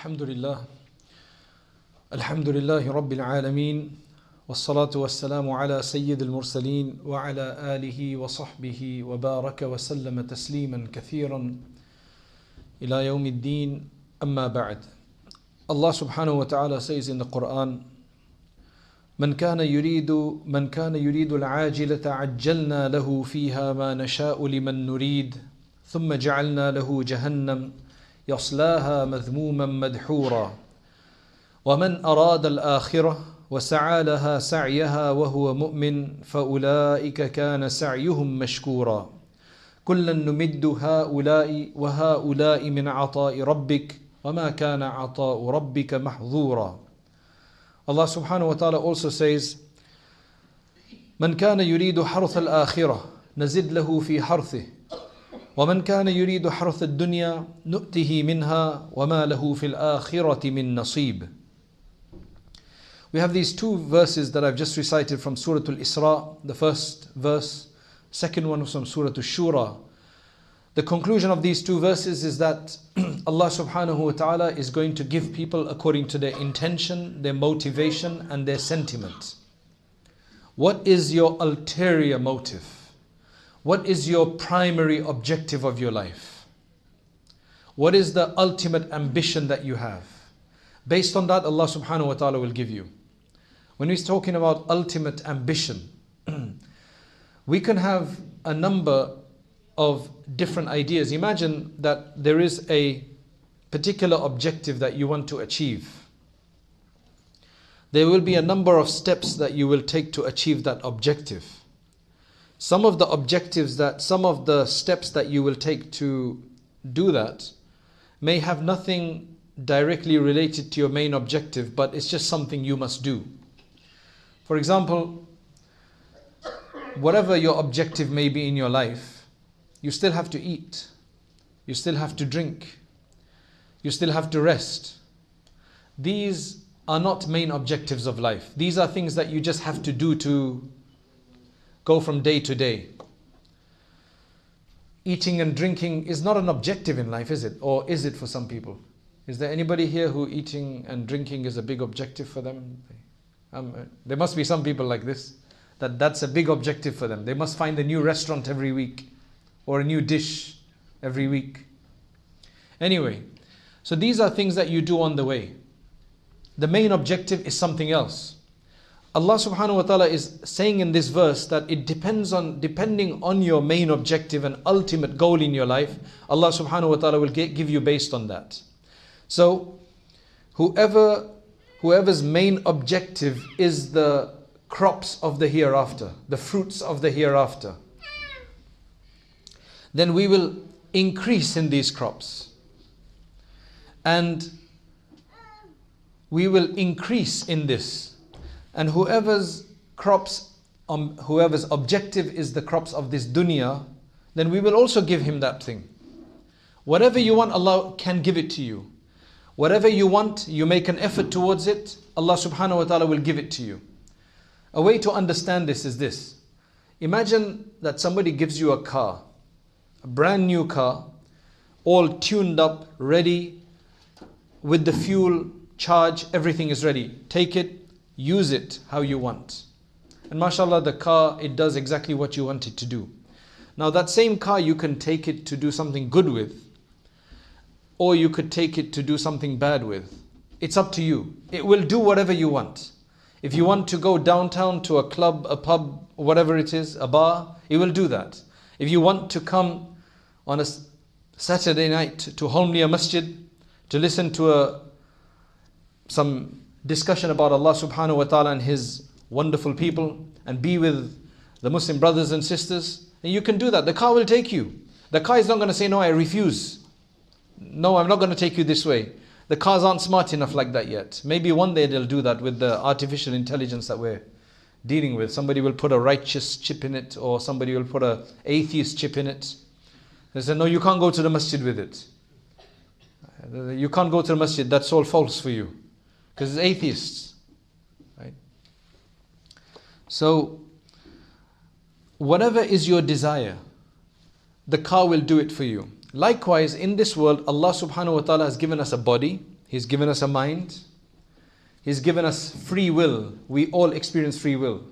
Alhamdulillah. Alhamdulillahi Rabbil Alameen. Wassalatu wassalamu ala Sayyid al-Mursaleen wa ala alihi wa sahbihi wa baraka wa sallama tasliman kathiran ila yawmiddin amma ba'd. Allah subhanahu wa ta'ala says in the Quran, من كان يريد العاجلة عجلنا له فيها ما نشاء لمن نريد ثم جعلنا له جهنم يصلاها مذموما مدحورا ومن أراد الآخرة وسعى لها سعيها وهو مؤمن فأولئك كان سعيهم مشكورا كلا نمد هؤلاء وهؤلاء من عطاء ربك وما كان عطاء ربك محظورا. Allah subhanahu wa ta'ala also says, من كان يريد حرث الآخرة نزد له في حرثه ومن كان يريد حرث الدنيا نؤته منها وما له في الآخرة من نصيب. We have these two verses that I've just recited from Surah Al-Isra, the first verse, second one was from Surah Al-Shura. The conclusion of these two verses is that Allah subhanahu wa ta'ala is going to give people according to their intention, their motivation and their sentiment. What is your ulterior motive? What is your primary objective of your life? What is the ultimate ambition that you have? Based on that, Allah subhanahu wa ta'ala will give you. When we're talking about ultimate ambition, we can have a number of different ideas. Imagine that there is a particular objective that you want to achieve. There will be a number of steps that you will take to achieve that objective. Some of the steps that you will take to do that may have nothing directly related to your main objective, but it's just something you must do. For example, whatever your objective may be in your life, you still have to eat, you still have to drink, you still have to rest. These are not main objectives of life. These are things that you just have to do to go from day to day. Eating and drinking is not an objective in life, is it? Or is it for some people? Is there anybody here who eating and drinking is a big objective for them? There must be some people like this, that's a big objective for them. They must find a new restaurant every week or a new dish every week. Anyway, so these are things that you do on the way. The main objective is something else. Allah subhanahu wa ta'ala is saying in this verse that it depending on your main objective and ultimate goal in your life, Allah subhanahu wa ta'ala will give you based on that. So whoever's main objective is the crops of the hereafter, the fruits of the hereafter, then we will increase in these crops. And we will increase in this. And whoever's objective is the crops of this dunya, then we will also give him that thing. Whatever you want, Allah can give it to you. Whatever you want, you make an effort towards it, Allah subhanahu wa ta'ala will give it to you. A way to understand this is this. Imagine that somebody gives you a car, a brand new car, all tuned up, ready, with the fuel, charge, everything is ready. Take it, use it how you want. And mashallah, the car, it does exactly what you want it to do. Now that same car, you can take it to do something good with, or you could take it to do something bad with. It's up to you. It will do whatever you want. If you want to go downtown to a club, a pub, whatever it is, a bar, it will do that. If you want to come on a Saturday night to Holmlia Masjid to listen to some discussion about Allah subhanahu wa ta'ala and His wonderful people and be with the Muslim brothers and sisters, and you can do that. The car will take you. The car is not going to say, no, I refuse. No, I'm not going to take you this way. The cars aren't smart enough like that yet. Maybe one day they'll do that with the artificial intelligence that we're dealing with. Somebody will put a righteous chip in it, or somebody will put an atheist chip in it. They say, no, you can't go to the masjid with it. You can't go to the masjid, that's all false for you. Because it's atheists. Right? So, whatever is your desire, the car will do it for you. Likewise, in this world, Allah subhanahu wa ta'ala has given us a body, He's given us a mind. He's given us free will. We all experience free will.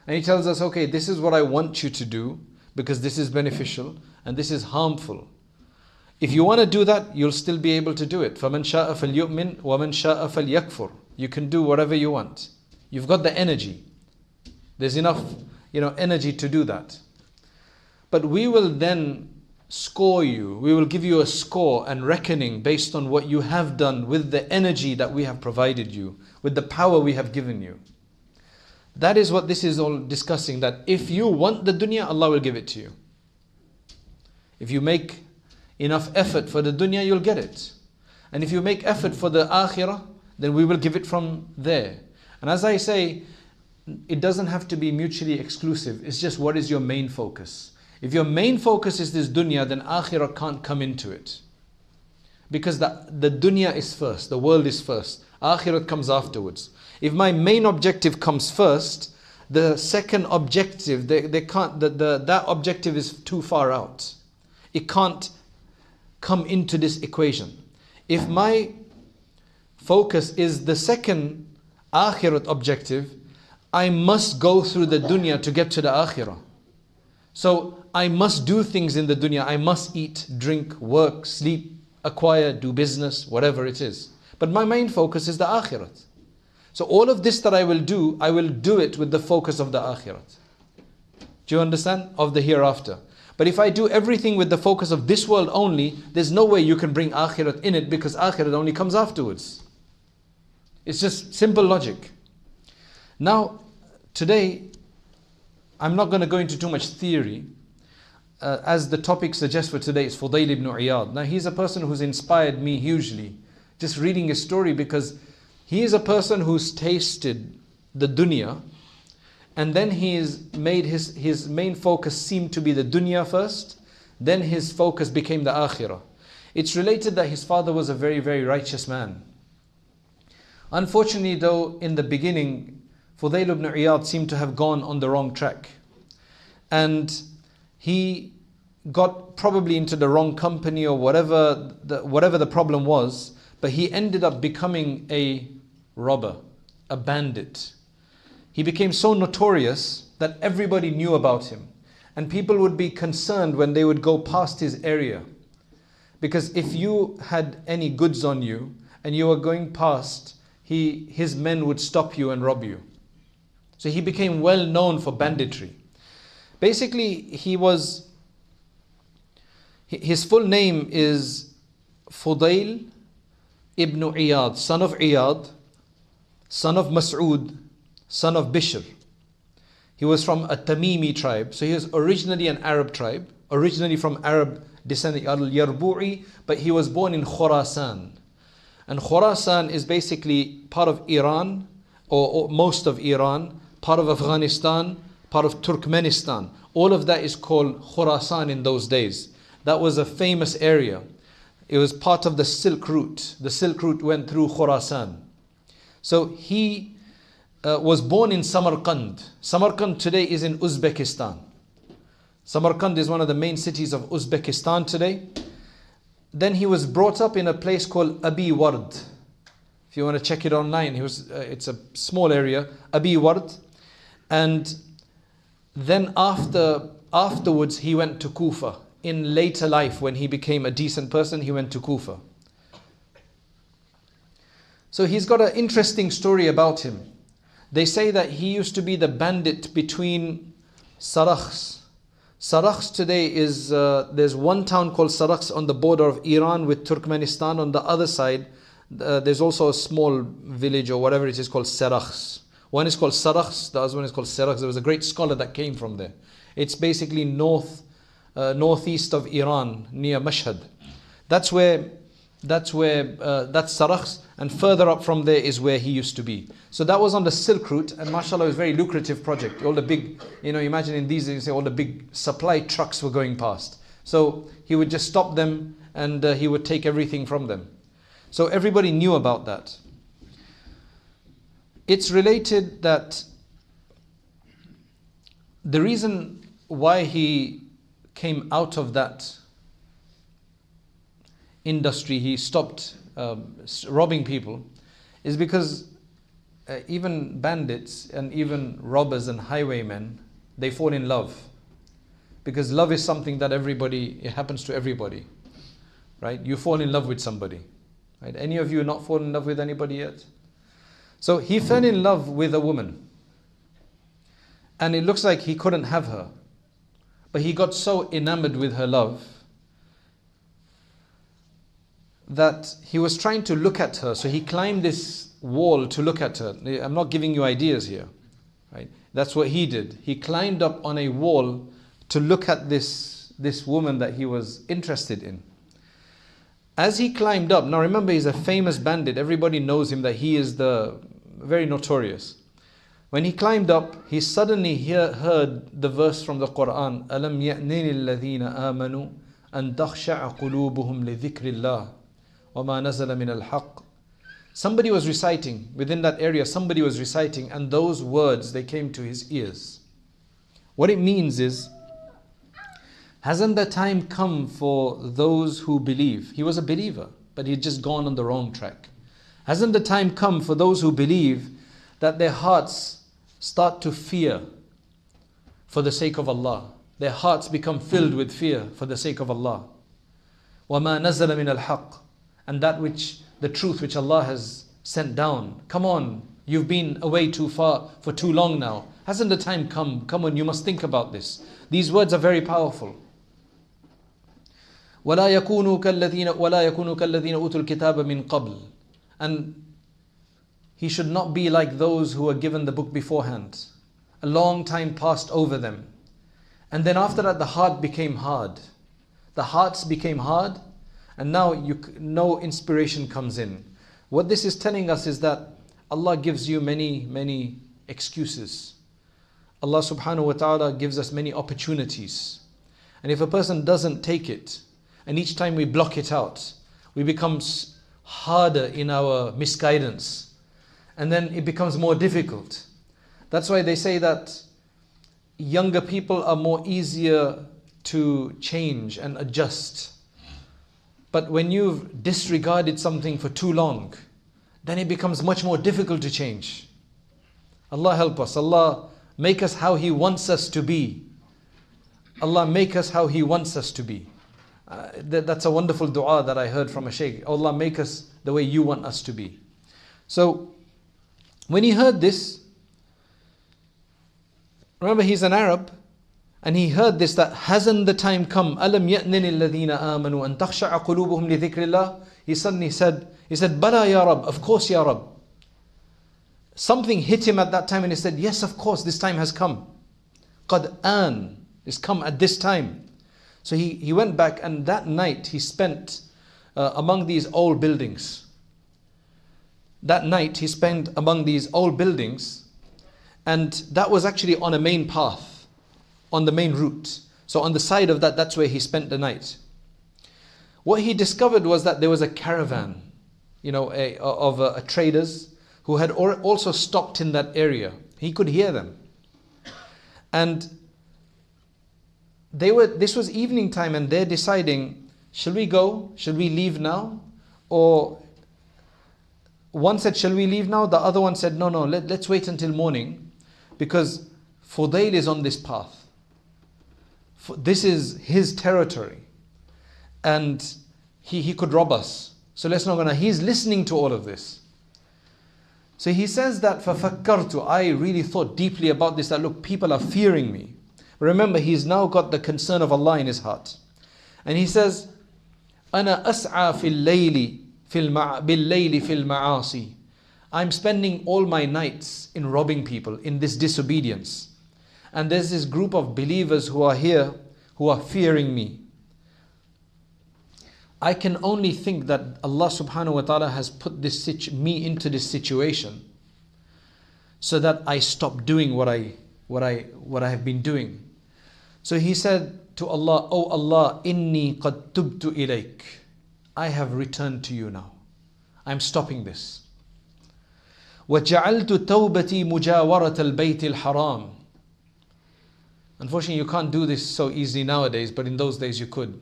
And He tells us, okay, this is what I want you to do because this is beneficial and this is harmful. If you want to do that, you'll still be able to do it. فَمَنْ شَاءَ فَلْيُؤْمِنْ وَمَنْ شَاءَ فَلْيَكْفُرْ. You can do whatever you want. You've got the energy. There's enough, energy to do that. But we will then score you. We will give you a score and reckoning based on what you have done with the energy that we have provided you, with the power we have given you. That is what this is all discussing, that if you want the dunya, Allah will give it to you. If you make enough effort for the dunya, you'll get it. And if you make effort for the akhirah, then we will give it from there. And as I say, it doesn't have to be mutually exclusive. It's just what is your main focus. If your main focus is this dunya, then akhirah can't come into it. Because the dunya is first, the world is first. Akhirah comes afterwards. If my main objective comes first, the second objective, that objective is too far out. It can't come into this equation. If my focus is the second akhirat objective, I must go through the dunya to get to the akhirah. So I must do things in the dunya. I must eat, drink, work, sleep, acquire, do business, whatever it is. But my main focus is the akhirat. So all of this that I will do it with the focus of the akhirat. Do you understand? Of the hereafter. But if I do everything with the focus of this world only, there's no way you can bring akhirat in it, because akhirat only comes afterwards. It's just simple logic. Now, today, I'm not going to go into too much theory. As the topic suggests for today, is Fudayl ibn Iyad. Now, he's a person who's inspired me hugely. Just reading his story, because he is a person who's tasted the dunya, and then he's made his main focus seem to be the dunya first, then his focus became the akhirah. It's related that his father was a very, very righteous man. Unfortunately though, in the beginning, Fudayl ibn Iyad seemed to have gone on the wrong track. And he got probably into the wrong company or whatever the problem was, but he ended up becoming a robber, a bandit. He became so notorious that everybody knew about him. And people would be concerned when they would go past his area. Because if you had any goods on you and you were going past, his men would stop you and rob you. So he became well known for banditry. Basically, his full name is Fudayl ibn Iyad, son of Iyad, son of Mas'ud, son of Bishr. He was from a Tamimi tribe. So he was originally an Arab tribe, originally from Arab descent, Al-Yarbu'i, but he was born in Khorasan. And Khorasan is basically part of Iran, or most of Iran, part of Afghanistan, part of Turkmenistan. All of that is called Khorasan in those days. That was a famous area. It was part of the Silk Route. The Silk Route went through Khorasan. So he was born in Samarkand. Samarkand today is in Uzbekistan. Samarkand is one of the main cities of Uzbekistan today. Then he was brought up in a place called Abi Ward. If you want to check it online, it's a small area, Abi Ward. And then afterwards he went to Kufa. In later life, when he became a decent person, he went to Kufa. So he's got an interesting story about him. They say that he used to be the bandit between Sarakhs. Sarakhs today is, there's one town called Sarakhs on the border of Iran with Turkmenistan. On the other side, there's also a small village or whatever it is called Sarakhs. One is called Sarakhs, the other one is called Sarakhs. There was a great scholar that came from there. It's basically northeast of Iran, near Mashhad. That's Sarakhs, and further up from there is where he used to be. So that was on the Silk Route, and mashallah, it was a very lucrative project. All the big, imagine in these days, all the big supply trucks were going past. So he would just stop them and he would take everything from them. So everybody knew about that. It's related that the reason why he came out of that industry, he stopped robbing people, is because even bandits and even robbers and highwaymen, they fall in love. Because love is something that it happens to everybody, right? You fall in love with somebody, right? Any of you not fallen in love with anybody yet? So he fell in love with a woman, and it looks like he couldn't have her, but he got so enamored with her love that he was trying to look at her. So he climbed this wall to look at her. I'm not giving you ideas here, right? That's what he did. He climbed up on a wall to look at this woman that he was interested in. As he climbed up, now remember, he's a famous bandit. Everybody knows him, that he is very notorious. When he climbed up, he suddenly heard the verse from the Quran, أَلَمْ يَأْنِنِ الَّذِينَ آمَنُوا أَن تَخْشَعَ قُلُوبُهُمْ لِذِكْرِ اللَّهِ وَمَا نَزَلَ مِنَ الْحَقِّ. Somebody was reciting, within that area, somebody was reciting, and those words, they came to his ears. What it means is, hasn't the time come for those who believe? He was a believer, but he'd just gone on the wrong track. Hasn't the time come for those who believe that their hearts start to fear for the sake of Allah? Their hearts become filled with fear for the sake of Allah. وَمَا نَزَلَ مِنَ الْحَقِّ. And that which, the truth which Allah has sent down. Come on, you've been away too far for too long now. Hasn't the time come? Come on, you must think about this. These words are very powerful. وَلَا يَكُونُوا كَالَّذِينَ أُوتُوا الْكِتَابَ مِنْ قَبْلِ. And he should not be like those who were given the book beforehand. A long time passed over them. And then after that, the heart became hard. The hearts became hard, and now no inspiration comes in. What this is telling us is that Allah gives you many excuses. Allah subhanahu wa ta'ala gives us many opportunities. And if a person doesn't take it, and each time we block it out, we become harder in our misguidance. And then it becomes more difficult. That's why they say that younger people are more easier to change and adjust. But when you've disregarded something for too long, then it becomes much more difficult to change. Allah help us. Allah make us how He wants us to be. Allah make us how He wants us to be. That's a wonderful dua that I heard from a shaykh. Allah make us the way you want us to be. So when he heard this, remember he's an Arab, and he heard this, that hasn't the time come? أَلَمْ يَأْنِنِ الَّذِينَ آمَنُوا أَن تَخْشَعَ قُلُوبُهُمْ لِذِكْرِ اللَّهِ. He suddenly said, Bala ya Rab, of course ya Rab. Something hit him at that time, and he said, yes, of course, this time has come. قَدْ آن, it's come at this time. So he went back, and that night he spent among these old buildings. That night he spent among these old buildings, and that was actually on a main path, on the main route. So on the side of that, that's where he spent the night. What he discovered was that there was a caravan, of traders who had also stopped in that area. He could hear them. And this was evening time, and they're deciding, shall we go? Shall we leave now? Or one said, shall we leave now? The other one said, no, let's wait until morning, because Fuḍayl is on this path. This is his territory, and he could rob us. So let's not go now. He's listening to all of this. So he says that, فَفَكَّرْتُ, I really thought deeply about this, that look, people are fearing me. Remember, he's now got the concern of Allah in his heart. And he says, أَنَا أَسْعَى فِي اللَّيْلِ بِاللَّيْلِ فِي الْمَعَاصِي. I'm spending all my nights in robbing people, in this disobedience. And there's this group of believers who are here, who are fearing me. I can only think that Allah subhanahu wa ta'ala has put me into this situation so that I stop doing what I have been doing. So he said to Allah, "Oh Allah, inni qad tubtu ilayk. I have returned to you now. I'm stopping this. وَجَعَلْتُ تَوْبَتِي مُجَاوَرَةَ الْبَيْتِ الْحَرَامِ." Unfortunately, you can't do this so easily nowadays, but in those days you could.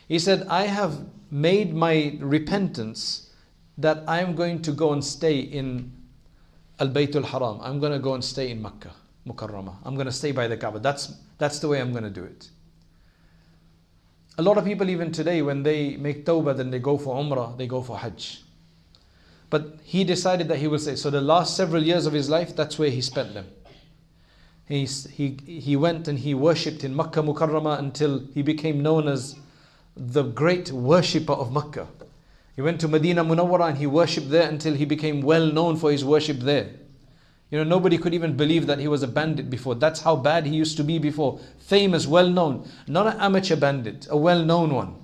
He said, I have made my repentance that I'm going to go and stay in Al-Bayt al-Haram. I'm going to go and stay in Makkah Mukarramah. I'm going to stay by the Kaaba. That's the way I'm going to do it. A lot of people even today, when they make tawbah, then they go for Umrah, they go for Hajj. But he decided that he will stay. So the last several years of his life, that's where he spent them. He went and he worshipped in Makkah Mukarramah until he became known as the great worshipper of Makkah. He went to Medina Munawwara and he worshipped there until he became well known for his worship there. You know, nobody could even believe that he was a bandit before. That's how bad he used to be before. Famous, well known. Not an amateur bandit, a well known one.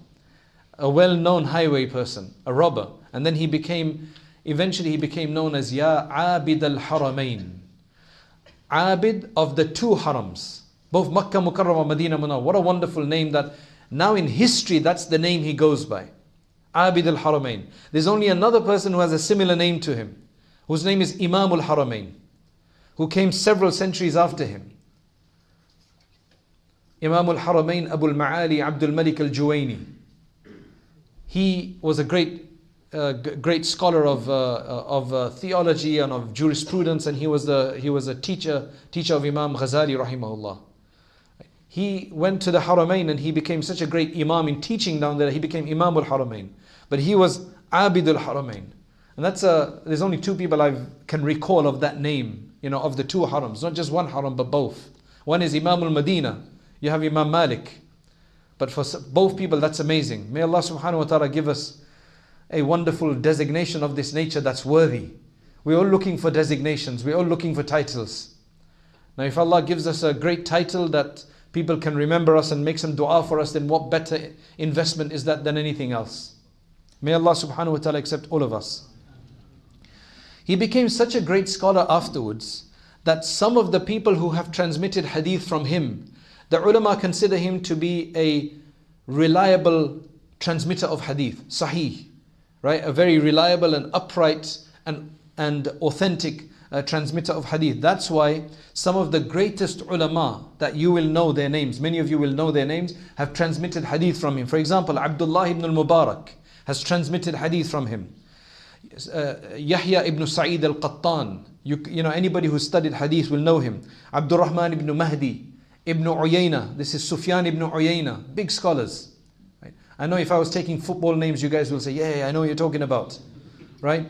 A well known highway person, a robber. And then eventually he became known as Ya Abid al-Haramayn. Abid of the two harams. Both Makkah Mukarramah, Medina Munawwara. What a wonderful name that now in history that's the name he goes by. Abid al-Haramayn. There's only another person who has a similar name to him, whose name is Imam al-Haramayn, who came several centuries after him. Imam al-Haramayn Abu al-Ma'ali Abdul Malik al-Juwayni. He was a great scholar of theology and of jurisprudence, and he was a teacher of Imam Ghazali rahimahullah. He went to the Haramayn and he became such a great Imam in teaching down there. He became Imam al-Haramayn, but he was Abid al-Haramayn. And there's only two people I can recall of that name, you know, of the two harams. Not just one haram, but both. One is Imam al-Madina. You have Imam Malik. But for both people, that's amazing. May Allah subhanahu wa ta'ala give us a wonderful designation of this nature that's worthy. We're all looking for designations. We're all looking for titles. Now if Allah gives us a great title that people can remember us and make some dua for us, then what better investment is that than anything else? May Allah subhanahu wa ta'ala accept all of us. He became such a great scholar afterwards that some of the people who have transmitted hadith from him, the ulama consider him to be a reliable transmitter of hadith, sahih, right? A very reliable and upright and authentic transmitter of hadith. That's why some of the greatest ulama that you will know their names, many of you will know their names, have transmitted hadith from him. For example, Abdullah ibn al-Mubarak has transmitted hadith from him. Yahya ibn Sa'id al-Qattan, you know, anybody who studied hadith will know him. Abdur-Rahman ibn Mahdi, Ibn Uyayna, this is Sufyan ibn Uyayna, big scholars. Right? I know if I was taking football names, you guys will say, yeah, I know what you're talking about. Right?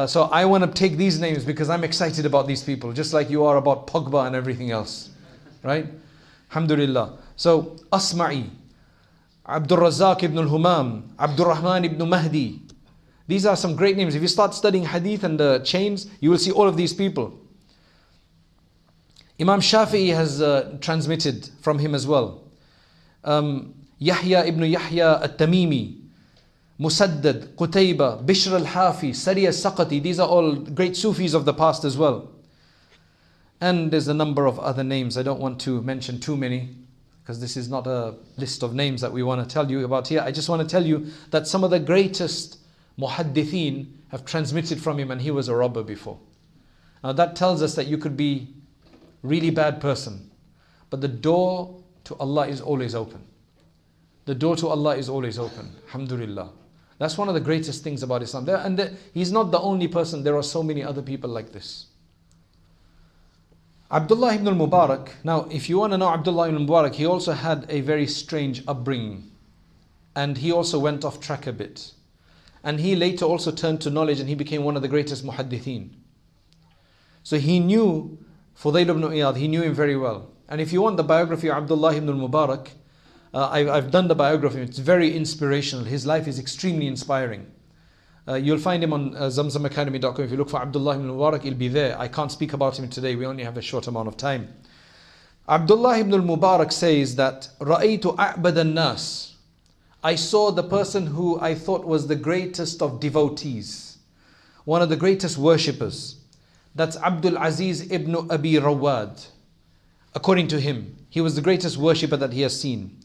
So I want to take these names because I'm excited about these people, just like you are about Pogba and everything else. Right? Alhamdulillah. So Asma'i, Abdur-Razzaq ibn al-Humam, Abdur-Rahman ibn Mahdi. These are some great names. If you start studying hadith and the chains, you will see all of these people. Imam Shafi'i has transmitted from him as well. Yahya ibn Yahya at-Tamimi, Musaddad, Qutayba, Bishr al-Hafi, Sari al-Saqati. These are all great Sufis of the past as well. And there's a number of other names. I don't want to mention too many because this is not a list of names that we want to tell you about here. I just want to tell you that some of the greatest muhaddithin have transmitted from him, and he was a robber before. Now that tells us that you could be really bad person, but the door to Allah is always open. The door to Allah is always open. Alhamdulillah. That's one of the greatest things about Islam. He's not the only person. There are so many other people like this. Abdullah ibn al-Mubarak. Now, if you want to know Abdullah ibn al-Mubarak, he also had a very strange upbringing. And he also went off track a bit. And he later also turned to knowledge and he became one of the greatest muhaddithin. So he knew Fudayl ibn Iyad, he knew him very well. And if you want the biography of Abdullah ibn al-Mubarak, I've done the biography. It's very inspirational. His life is extremely inspiring. You'll find him on ZamZamAcademy.com. If you look for Abdullah ibn al-Mubarak, he'll be there. I can't speak about him today. We only have a short amount of time. Abdullah ibn al-Mubarak says that رَأَيْتُ أَعْبَدَ النَّاسِ, I saw the person who I thought was the greatest of devotees, one of the greatest worshippers. That's Abdul Aziz ibn Abi Rawad. According to him, he was the greatest worshipper that he has seen.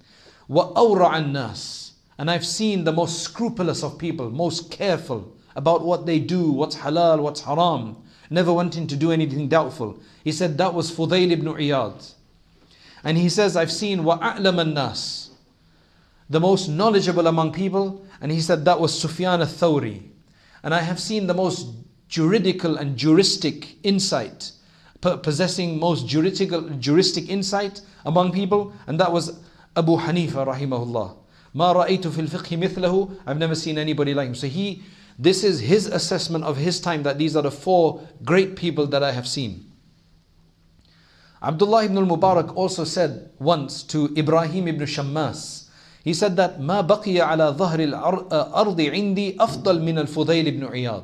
وَأَوْرَعَ النَّاسِ, and I've seen the most scrupulous of people, most careful about what they do, what's halal, what's haram, never wanting to do anything doubtful. He said that was Fuḍayl ibn Iyad. And he says, I've seen وَأَعْلَمَ النَّاسِ, the most knowledgeable among people, and he said that was Sufyan al-Thawri. And I have seen the most juridical and juristic insight, possessing most juristic insight among people, and that was Abu Hanifa rahimahullah. ما رأيت في الفقه مثله. I've never seen anybody like him. So this is his assessment of his time, that these are the 4 great people that I have seen. Abdullah ibn al-Mubarak also said once to Ibrahim ibn Shammas, he said that ما بقي على ظهر الأرض عندي أفضل من الفضيل ibn Iyad.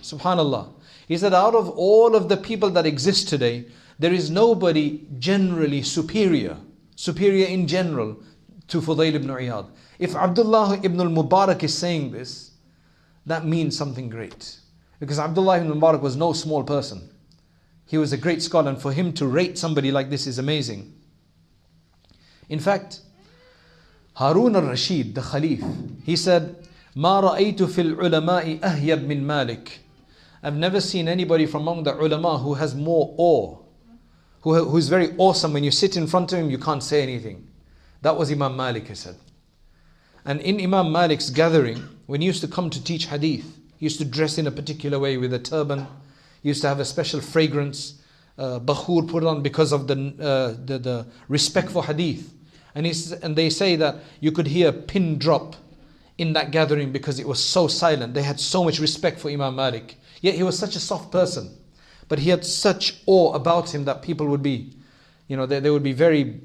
Subhanallah. He said, out of all of the people that exist today, there is nobody generally superior in general to Fuḍayl ibn Iyad. If Abdullah ibn al-Mubarak is saying this, that means something great. Because Abdullah ibn al-Mubarak was no small person. He was a great scholar, and for him to rate somebody like this is amazing. In fact, Harun al-Rashid, the Khalif, he said, ما رأيت في العلماء أهيب من مالك. I've never seen anybody from among the ulama who has more awe, who's very awesome. When you sit in front of him, you can't say anything. That was Imam Malik, he said. And in Imam Malik's gathering, when he used to come to teach hadith, he used to dress in a particular way with a turban. He used to have a special fragrance, bakhur put on because of the respect for hadith. And they say that you could hear a pin drop in that gathering because it was so silent. They had so much respect for Imam Malik. Yet he was such a soft person. But he had such awe about him that people would be, they would be very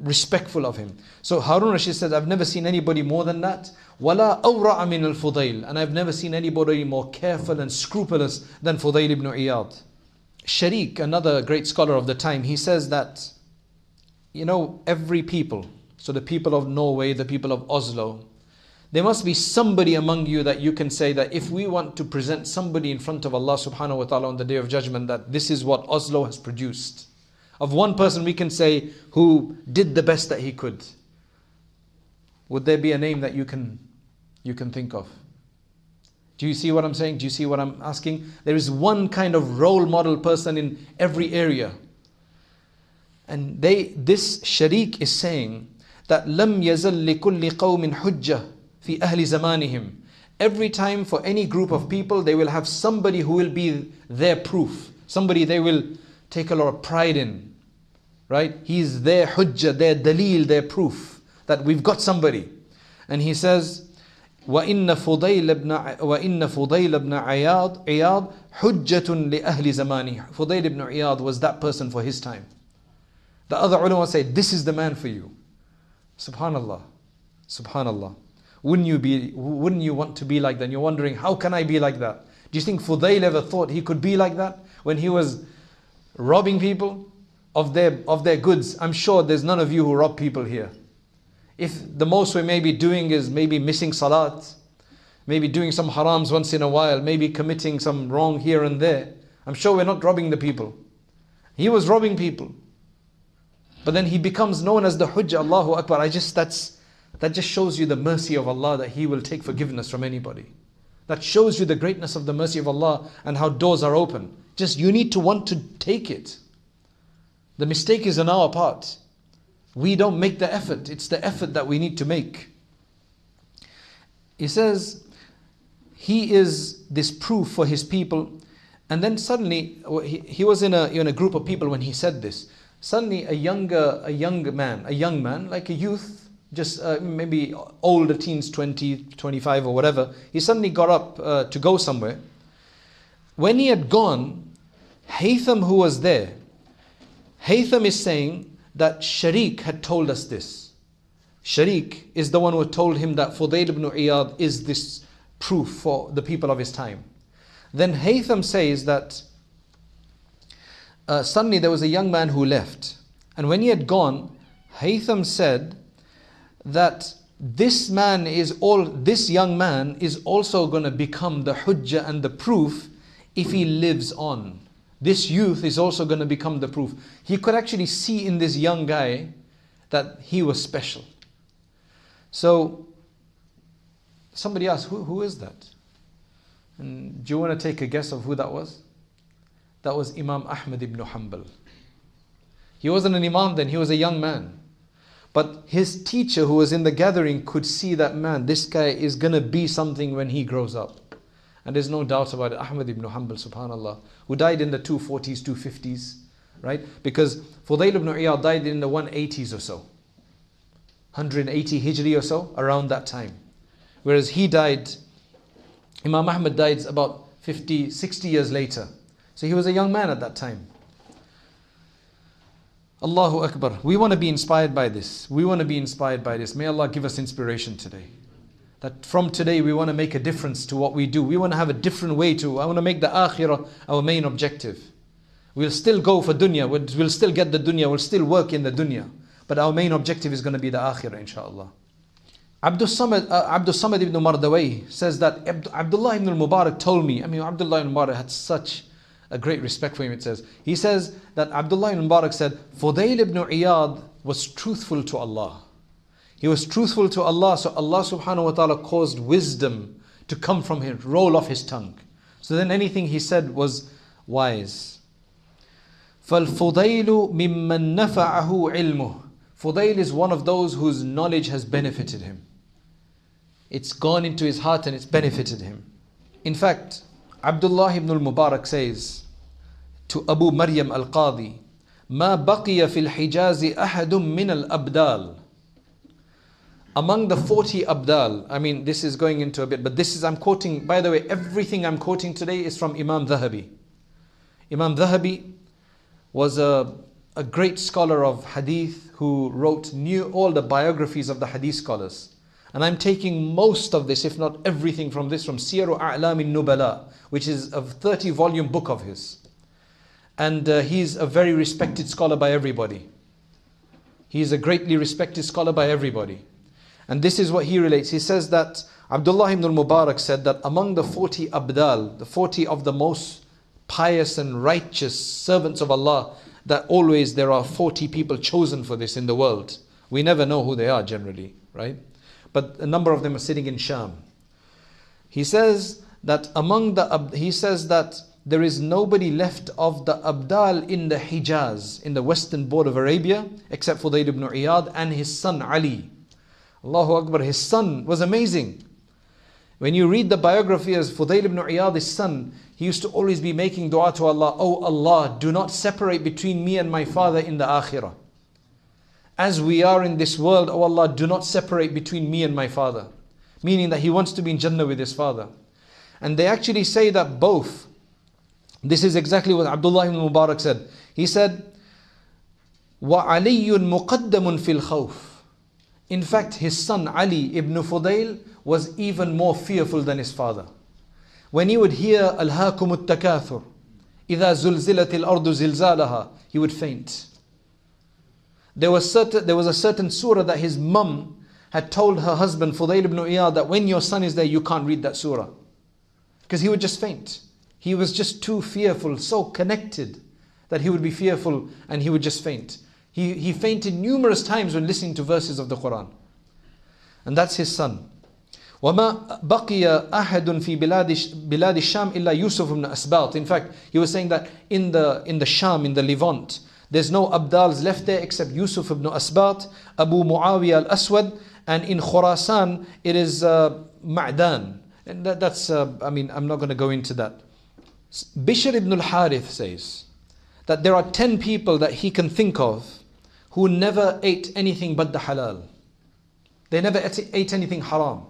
respectful of him. So Harun Rashid said, I've never seen anybody more than that. وَلَا أَوْرَعَ مِنَ الْفُضَيْلِ. And I've never seen anybody more careful and scrupulous than Fuḍayl ibn Iyad. Sharik, another great scholar of the time, he says that, every people, so the people of Norway, the people of Oslo, there must be somebody among you that you can say that if we want to present somebody in front of Allah subhanahu wa ta'ala on the Day of Judgment, that this is what Oslo has produced. Of one person we can say who did the best that he could. Would there be a name that you can think of? Do you see what I'm saying? Do you see what I'm asking? There is one kind of role model person in every area. And this Sharik is saying that لَمْ يَزَلْ لِكُلِّ قَوْمٍ حُجَّةٍ فِي أَهْلِ زَمَانِهِمْ. Every time for any group of people, they will have somebody who will be their proof. Somebody they will take a lot of pride in. Right? He's their hujjah, their dalil, their proof that we've got somebody. And he says, وَإِنَّ فُضَيْلَ ibn Iyad حُجَّةٌ لِأَهْلِ زَمَانِهِ. Fuḍayl ibn Iyad was that person for his time. The other ulama say, this is the man for you. Subhanallah. Subhanallah. Wouldn't you want to be like that? And you're wondering, how can I be like that? Do you think Fuḍayl ever thought he could be like that when he was robbing people of their goods? I'm sure there's none of you who rob people here. If the most we may be doing is maybe missing salat, maybe doing some harams once in a while, maybe committing some wrong here and there, I'm sure we're not robbing the people. He was robbing people. But then he becomes known as the Hujjah. Allahu Akbar. That just shows you the mercy of Allah, that He will take forgiveness from anybody. That shows you the greatness of the mercy of Allah and how doors are open. Just you need to want to take it. The mistake is on our part. We don't make the effort. It's the effort that we need to make. He says, he is this proof for his people. And then suddenly, he was in a group of people when he said this. Suddenly a young man, like a youth, just maybe older teens, 20, 25 or whatever, he suddenly got up to go somewhere. When he had gone, Haytham, who was there, Haytham is saying that Sharik had told us this. Sharik is the one who told him that Fuḍayl ibn Iyad is this proof for the people of his time. Then Haytham says that suddenly there was a young man who left. And when he had gone, Haytham said that this young man is also going to become the hujjah and the proof if he lives on. This youth is also going to become the proof. He could actually see in this young guy that he was special. So somebody asked, who is that? And do you want to take a guess of who that was? That was Imam Ahmad ibn Hanbal. He wasn't an imam then, he was a young man. But his teacher who was in the gathering could see that, man, this guy is going to be something when he grows up. And there's no doubt about it, Ahmad ibn Hanbal, subhanallah, who died in the 240s, 250s, right? Because Fuḍayl ibn Iyad died in the 180s or so. 180 Hijri or so, around that time. Whereas he died, Imam Ahmad died about 50, 60 years later. So he was a young man at that time. Allahu Akbar. We want to be inspired by this. We want to be inspired by this. May Allah give us inspiration today. That from today we want to make a difference to what we do. We want to have a different way I want to make the akhirah our main objective. We'll still go for dunya. We'll still get the dunya. We'll still work in the dunya. But our main objective is going to be the akhirah, inshallah. Abdur-Samad ibn Mardawayh says that Abdullah ibn al-Mubarak told me, Abdullah ibn Mubarak had such a great respect for him, it says. He says that Abdullah ibn Mubarak said, Fuḍayl ibn Iyad was truthful to Allah. He was truthful to Allah, so Allah subhanahu wa ta'ala caused wisdom to come from him, roll off his tongue. So then anything he said was wise. فَالْفُضَيْلُ مِمَّن نَفَعَهُ عِلْمُهُ. Fuḍayl is one of those whose knowledge has benefited him. It's gone into his heart and it's benefited him. In fact, Abdullah ibn al-Mubarak says to Abu Maryam al-Qadi, مَا بَقِيَ فِي الْحِجَازِ أَحَدٌ مِّنَ الْأَبْدَالِ. Among the 40 Abdal, this is going into a bit, but I'm quoting, by the way, everything I'm quoting today is from Imam Dhahabi. Imam Dhahabi was a great scholar of hadith who wrote all the biographies of the hadith scholars. And I'm taking most of this, if not everything from this, from Syria and Khorasan, which is a 30-volume book of his. And he's a very respected scholar by everybody. He's a greatly respected scholar by everybody. And this is what he relates. He says that Abdullah ibn al-Mubarak said that among the 40 Abdal, the 40 of the most pious and righteous servants of Allah, that always there are 40 people chosen for this in the world. We never know who they are generally, right? But a number of them are sitting in Sham. He says that there is nobody left of the Abdal in the Hijaz, in the western border of Arabia, except Fuḍayl ibn Iyad and his son Ali. Allahu Akbar, his son was amazing. When you read the biography as Fuḍayl ibn Iyad, his son, he used to always be making dua to Allah, "Oh Allah, do not separate between me and my father in the akhirah. As we are in this world, oh Allah, do not separate between me and my father." Meaning that he wants to be in Jannah with his father. And they actually say that both. This is exactly what Abdullah ibn Mubarak said. He said, وَعَلِيٌّ مُقَدَّمٌ فِي الْخَوْفِ. In fact, his son Ali ibn Fuḍayl was even more fearful than his father. When he would hear أَلْهَاكُمُ التَّكَاثُرُ إِذَا زُلْزِلَتِ الْأَرْضُ زِلْزَالَهَا, he would faint. There was a certain surah that his mum had told her husband Fuḍayl ibn Iyad that when your son is there, you can't read that surah. Because he would just faint. He was just too fearful, so connected that he would be fearful and he would just faint. He fainted numerous times when listening to verses of the Quran. And that's his son. وَمَا بَقِيَ أَحَدٌ فِي بِلَادِ الشَّامِ إِلَّا يُوسُف ibn Asbat. In fact, he was saying that in the Sham, in the Levant, there's no Abdals left there except Yusuf ibn Asbat, Abu Muawiyah al-Aswad, and in Khorasan it is Ma'dan. And that's, I'm not going to go into that. Bishr ibn al-Harith says that there are 10 people that he can think of who never ate anything but the halal. They never ate anything haram.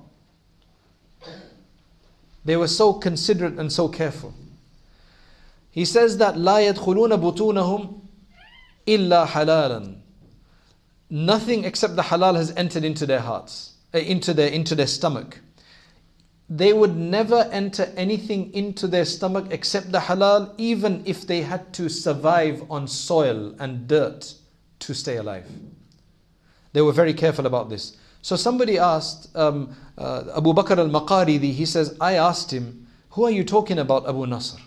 They were so considerate and so careful. He says that لا يدخلون بطونهم إلا حلالا. Nothing except the halal has entered into their hearts, into their stomach. They would never enter anything into their stomach except the halal, even if they had to survive on soil and dirt to stay alive. They were very careful about this. So somebody asked Abu Bakr al-Maqaridi, he says, I asked him, who are you talking about, Abu Nasr?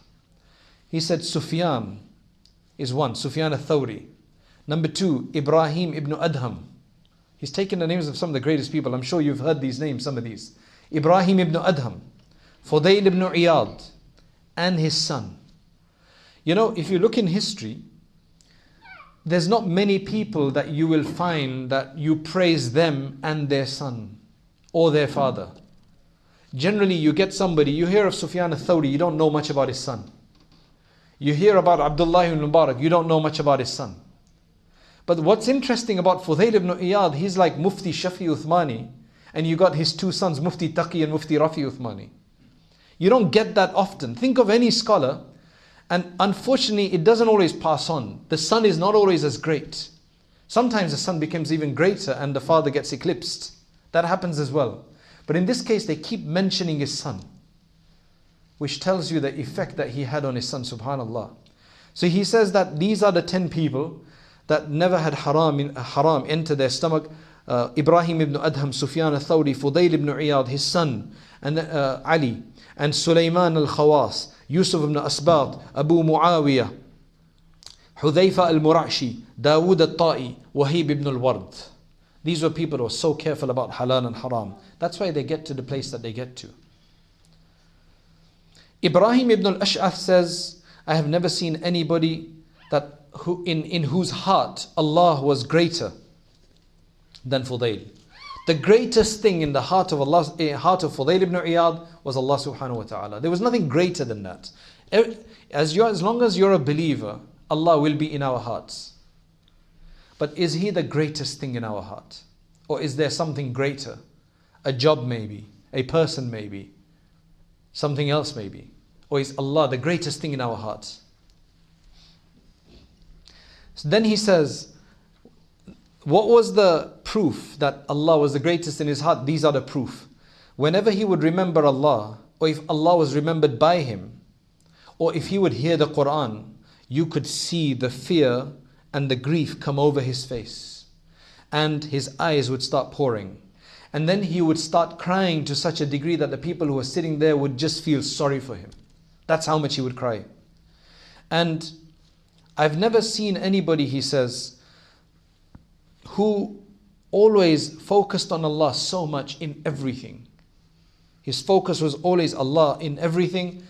He said, Sufyan is one, Sufyan al-Thawri. Number 2, Ibrahim ibn Adham. He's taken the names of some of the greatest people. I'm sure you've heard these names, some of these. Ibrahim ibn Adham, Fuḍayl ibn Iyad, and his son. You know, if you look in history, there's not many people that you will find that you praise them and their son or their father. Generally, you get somebody, you hear of Sufyan al-Thawri, you don't know much about his son. You hear about Abdullah ibn Mubarak, you don't know much about his son. But what's interesting about Fudayl ibn Iyad, he's like Mufti Shafi Uthmani, and you got his two sons, Mufti Taqi and Mufti Rafi Uthmani. You don't get that often. Think of any scholar, and unfortunately, it doesn't always pass on. The son is not always as great. Sometimes the son becomes even greater and the father gets eclipsed. That happens as well. But in this case, they keep mentioning his son, which tells you the effect that he had on his son, subhanallah. So he says that these are the 10 people that never had haram enter their stomach. Ibrahim ibn Adham, Sufyan al-Thawri, Fuḍayl ibn Iyad, his son, and Ali, and Sulaiman al-Khawas, Yusuf ibn Asbat, Abu Muawiyah, Hudhayfa al-Murashi, Dawood al-Ta'i, Wahib ibn al-Ward. These were people who were so careful about halal and haram. That's why they get to the place that they get to. Ibrahim ibn al-Ash'ath says, I have never seen anybody in whose heart Allah was greater than Fuḍayl. The greatest thing in the heart of Fuḍayl ibn Iyad was Allah subhanahu wa ta'ala. There was nothing greater than that. As long as you're a believer, Allah will be in our hearts. But is He the greatest thing in our heart? Or is there something greater? A job maybe, a person maybe, something else maybe. Or is Allah the greatest thing in our hearts? So then he says, what was the proof that Allah was the greatest in his heart? These are the proof. Whenever he would remember Allah, or if Allah was remembered by him, or if he would hear the Quran, you could see the fear and the grief come over his face. And his eyes would start pouring. And then he would start crying to such a degree that the people who were sitting there would just feel sorry for him. That's how much he would cry. And I've never seen anybody, he says, who always focused on Allah so much in everything. His focus was always Allah in everything,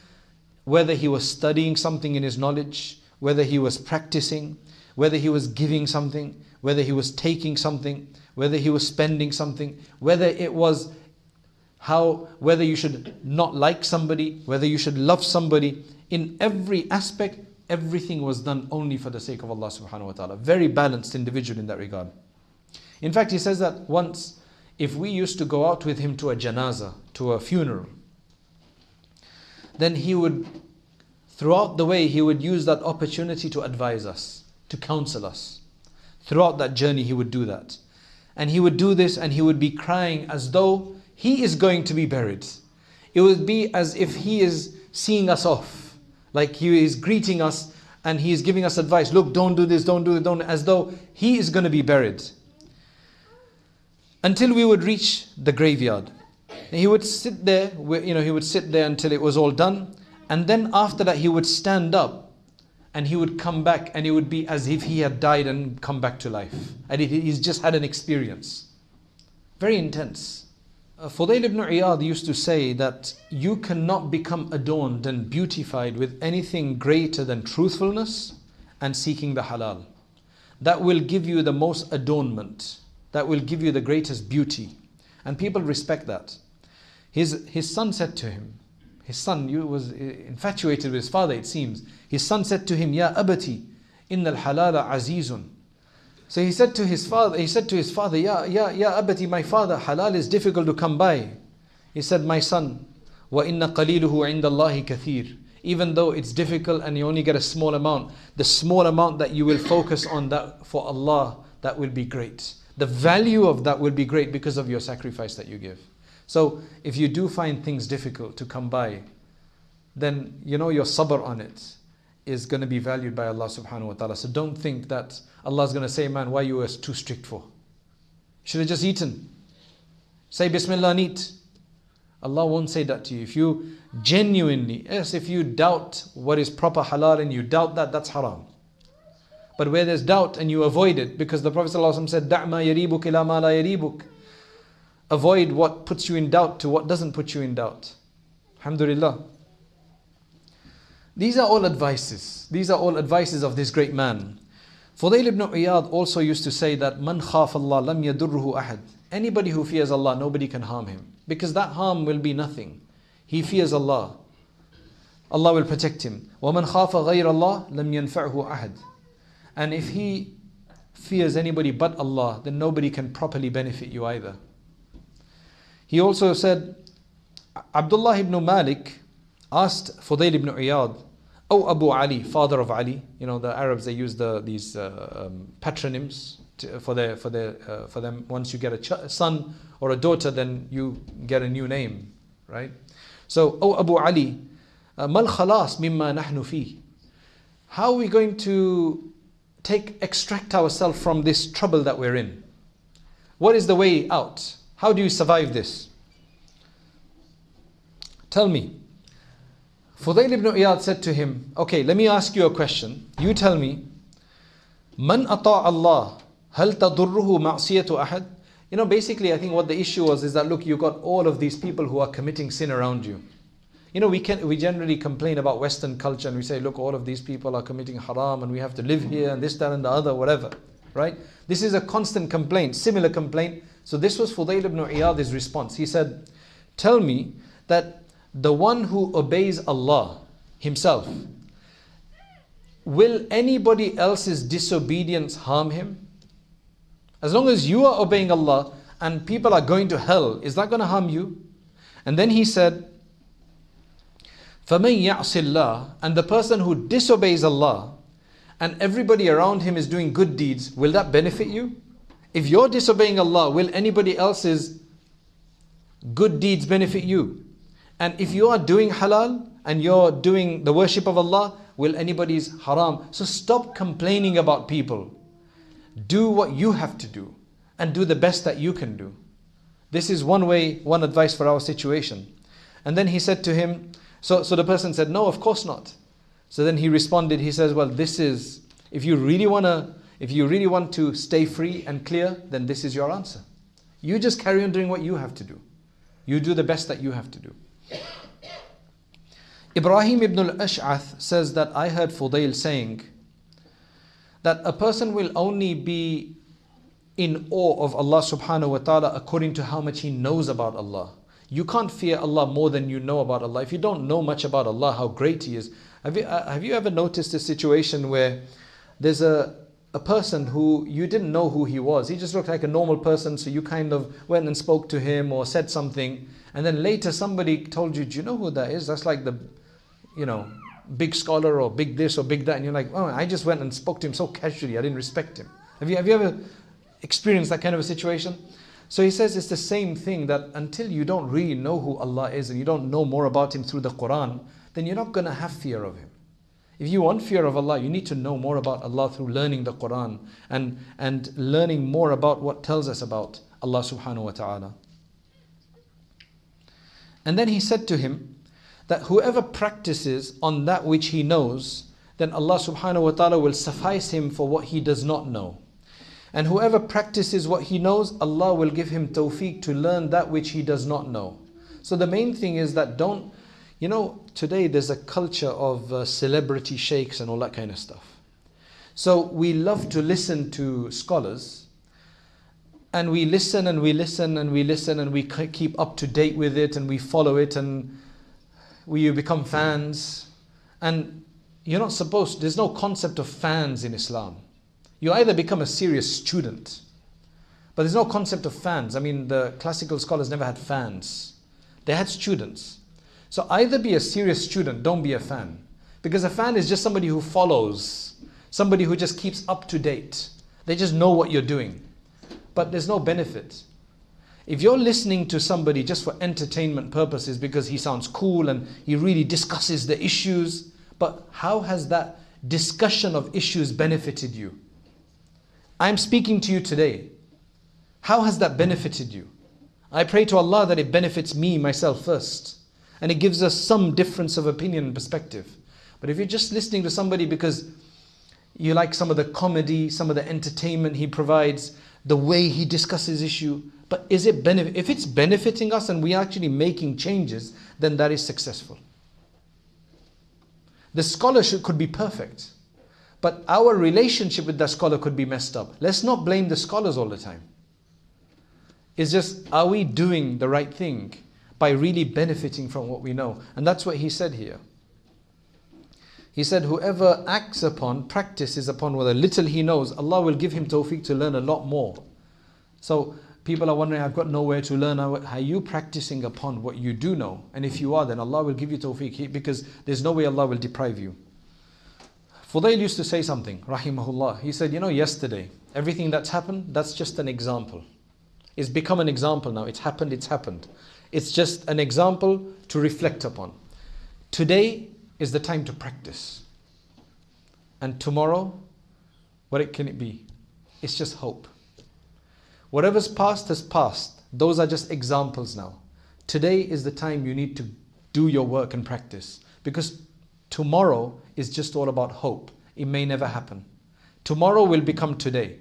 whether he was studying something in his knowledge, whether he was practicing, whether he was giving something, whether he was taking something, whether he was spending something, whether it was whether you should not like somebody, whether you should love somebody. In every aspect, everything was done only for the sake of Allah subhanahu wa ta'ala. Very balanced individual in that regard. In fact, he says that once, if we used to go out with him to a janazah, to a funeral, then he would, throughout the way, he would use that opportunity to advise us, to counsel us. Throughout that journey, he would do that. And he would do this and he would be crying as though he is going to be buried. It would be as if he is seeing us off. Like he is greeting us and he is giving us advice. Look, don't do this, don't do it, don't, as though he is going to be buried. Until we would reach the graveyard. And he would sit there, he would sit there until it was all done. And then after that he would stand up and he would come back and it would be as if he had died and come back to life. And he's just had an experience. Very intense. Fuḍayl ibn Iyad used to say that you cannot become adorned and beautified with anything greater than truthfulness and seeking the halal. That will give you the most adornment. That will give you the greatest beauty. And people respect that. His son said to him, his son was infatuated with his father, it seems. His son said to him, Ya abati, inna al-halala azizun. So he said to his father, Ya abati, my father, halal is difficult to come by. He said, my son, wa inna qaliluhu inda Allahi kathir. Even though it's difficult and you only get a small amount, the small amount that you will focus on that for Allah, that will be great. The value of that will be great because of your sacrifice that you give. So if you do find things difficult to come by, then your sabr on it is going to be valued by Allah subhanahu wa ta'ala. So don't think that Allah is going to say, man, why you were too strict for? You should have just eaten. Say Bismillah and eat. Allah won't say that to you. If you genuinely, if you doubt what is proper halal and you doubt that, that's haram. But where there's doubt and you avoid it, because the Prophet ﷺ said, دَعْ مَا يَرِيبُكَ إِلَى مَا لَا يَرِيبُكَ. Avoid what puts you in doubt to what doesn't put you in doubt. Alhamdulillah. These are all advices. These are all advices of this great man. Fuḍayl ibn Iyad also used to say that, مَنْ خَافَ اللَّهَ لَمْ يَدُرُّهُ أَحَدٍ. anybody who fears Allah, nobody can harm him. Because that harm will be nothing. He fears Allah. Allah will protect him. وَمَنْ خَافَ غَيْرَ اللَّهِ لَمْ يَنْفَعْهُ أَحَدٍ. And if he fears anybody but Allah, then nobody can properly benefit you either. He also said, Abdullah ibn Malik asked Fudayl ibn Iyad, "O Abu Ali, father of Ali." You know, the Arabs, they use these patronyms for them. Once you get a son or a daughter, then you get a new name, right? So, "O Abu Ali, mal khalas mimma nahnu fi." How are we going to extract ourselves from this trouble that we're in? What is the way out? How do you survive this? Tell me. Fuḍayl ibn Iyad said to him, "Okay, let me ask you a question. You tell me, Man ata Allah, hal tadurruhu ma'siyatu ahad?" You know, basically, I think what the issue was is that, look, you got all of these people who are committing sin around you. You know, we generally complain about Western culture and we say, look, all of these people are committing haram and we have to live here and this, that and the other, whatever, right? This is a constant complaint, similar complaint. So this was Fuḍayl ibn Iyad's response. He said, tell me that the one who obeys Allah himself, will anybody else's disobedience harm him? As long as you are obeying Allah and people are going to hell, is that going to harm you? And then he said, فَمَنْ يَعْصِ اللَّهِ, and the person who disobeys Allah and everybody around him is doing good deeds, will that benefit you? If you're disobeying Allah, will anybody else's good deeds benefit you? And if you are doing halal and you're doing the worship of Allah, will anybody's haram? So stop complaining about people. Do what you have to do and do the best that you can do. This is one advice for our situation. And then he said to him, so the person said, no, of course not. So then he responded, he says, well, this is, if you really want to stay free and clear, then this is your answer. You just carry on doing what you have to do. You do the best that you have to do. Ibrahim ibn al-Ash'ath says that I heard Fuḍayl saying that a person will only be in awe of Allah subhanahu wa ta'ala according to how much he knows about Allah. You can't fear Allah more than you know about Allah. If you don't know much about Allah, how great He is. Have you ever noticed a situation where there's a person who you didn't know who he was? He just looked like a normal person, so you kind of went and spoke to him or said something, and then later somebody told you, do you know who that is? That's like the, big scholar or big this or big that, and you're like, oh, I just went and spoke to him so casually, I didn't respect him. Have you ever experienced that kind of a situation? So he says it's the same thing, that until you don't really know who Allah is and you don't know more about Him through the Quran, then you're not going to have fear of Him. If you want fear of Allah, you need to know more about Allah through learning the Quran and learning more about what tells us about Allah subhanahu wa ta'ala. And then he said to him that whoever practices on that which he knows, then Allah subhanahu wa ta'ala will suffice him for what he does not know. And whoever practices what he knows, Allah will give him tawfiq to learn that which he does not know. So the main thing is that today there's a culture of celebrity sheikhs and all that kind of stuff. So we love to listen to scholars, and we listen and we listen and we listen and we keep up to date with it and we follow it and we become fans. And you're not supposed, there's no concept of fans in Islam. You either become a serious student, but there's no concept of fans. I mean, the classical scholars never had fans. They had students. So either be a serious student, don't be a fan. Because a fan is just somebody who follows, somebody who just keeps up to date. They just know what you're doing. But there's no benefit. If you're listening to somebody just for entertainment purposes because he sounds cool and he really discusses the issues, but how has that discussion of issues benefited you? I'm speaking to you today. How has that benefited you? I pray to Allah that it benefits me, myself first. And it gives us some difference of opinion and perspective. But if you're just listening to somebody because you like some of the comedy, some of the entertainment he provides, the way he discusses issue, but if it's benefiting us and we are actually making changes, then that is successful. The scholarship could be perfect, but our relationship with that scholar could be messed up. Let's not blame the scholars all the time. It's just, are we doing the right thing by really benefiting from what we know? And that's what he said here. He said, whoever acts upon, practices upon what a little he knows, Allah will give him tawfiq to learn a lot more. So people are wondering, I've got nowhere to learn. Are you practicing upon what you do know? And if you are, then Allah will give you tawfiq, because there's no way Allah will deprive you. Fuḍayl used to say something, rahimahullah. He said, yesterday, everything that's happened, that's just an example. It's become an example now. It's happened, it's happened. It's just an example to reflect upon. Today is the time to practice. And tomorrow, what can it be? It's just hope. Whatever's past has passed. Those are just examples now. Today is the time you need to do your work and practice. Because tomorrow is just all about hope. It may never happen. Tomorrow will become today.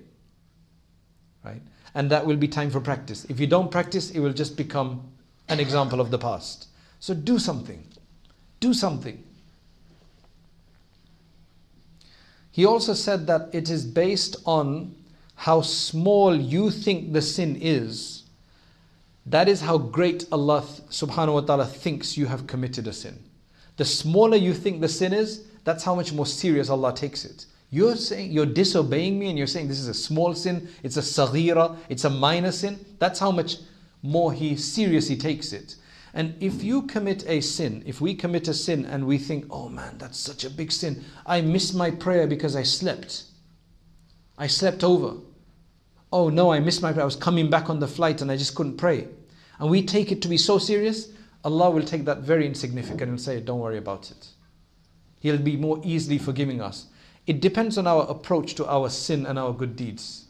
Right? And that will be time for practice. If you don't practice, it will just become an example of the past. So do something. Do something. He also said that it is based on how small you think the sin is. That is how great Allah subhanahu wa ta'ala thinks you have committed a sin. The smaller you think the sin is, that's how much more serious Allah takes it. You're saying, you're disobeying me and you're saying this is a small sin, it's a saghira, it's a minor sin. That's how much more He seriously takes it. And if you commit a sin, if we commit a sin and we think, oh man, that's such a big sin. I missed my prayer because I slept. I slept over. Oh no, I missed my prayer. I was coming back on the flight and I just couldn't pray. And we take it to be so serious, Allah will take that very insignificant and say, don't worry about it. He'll be more easily forgiving us. It depends on our approach to our sin and our good deeds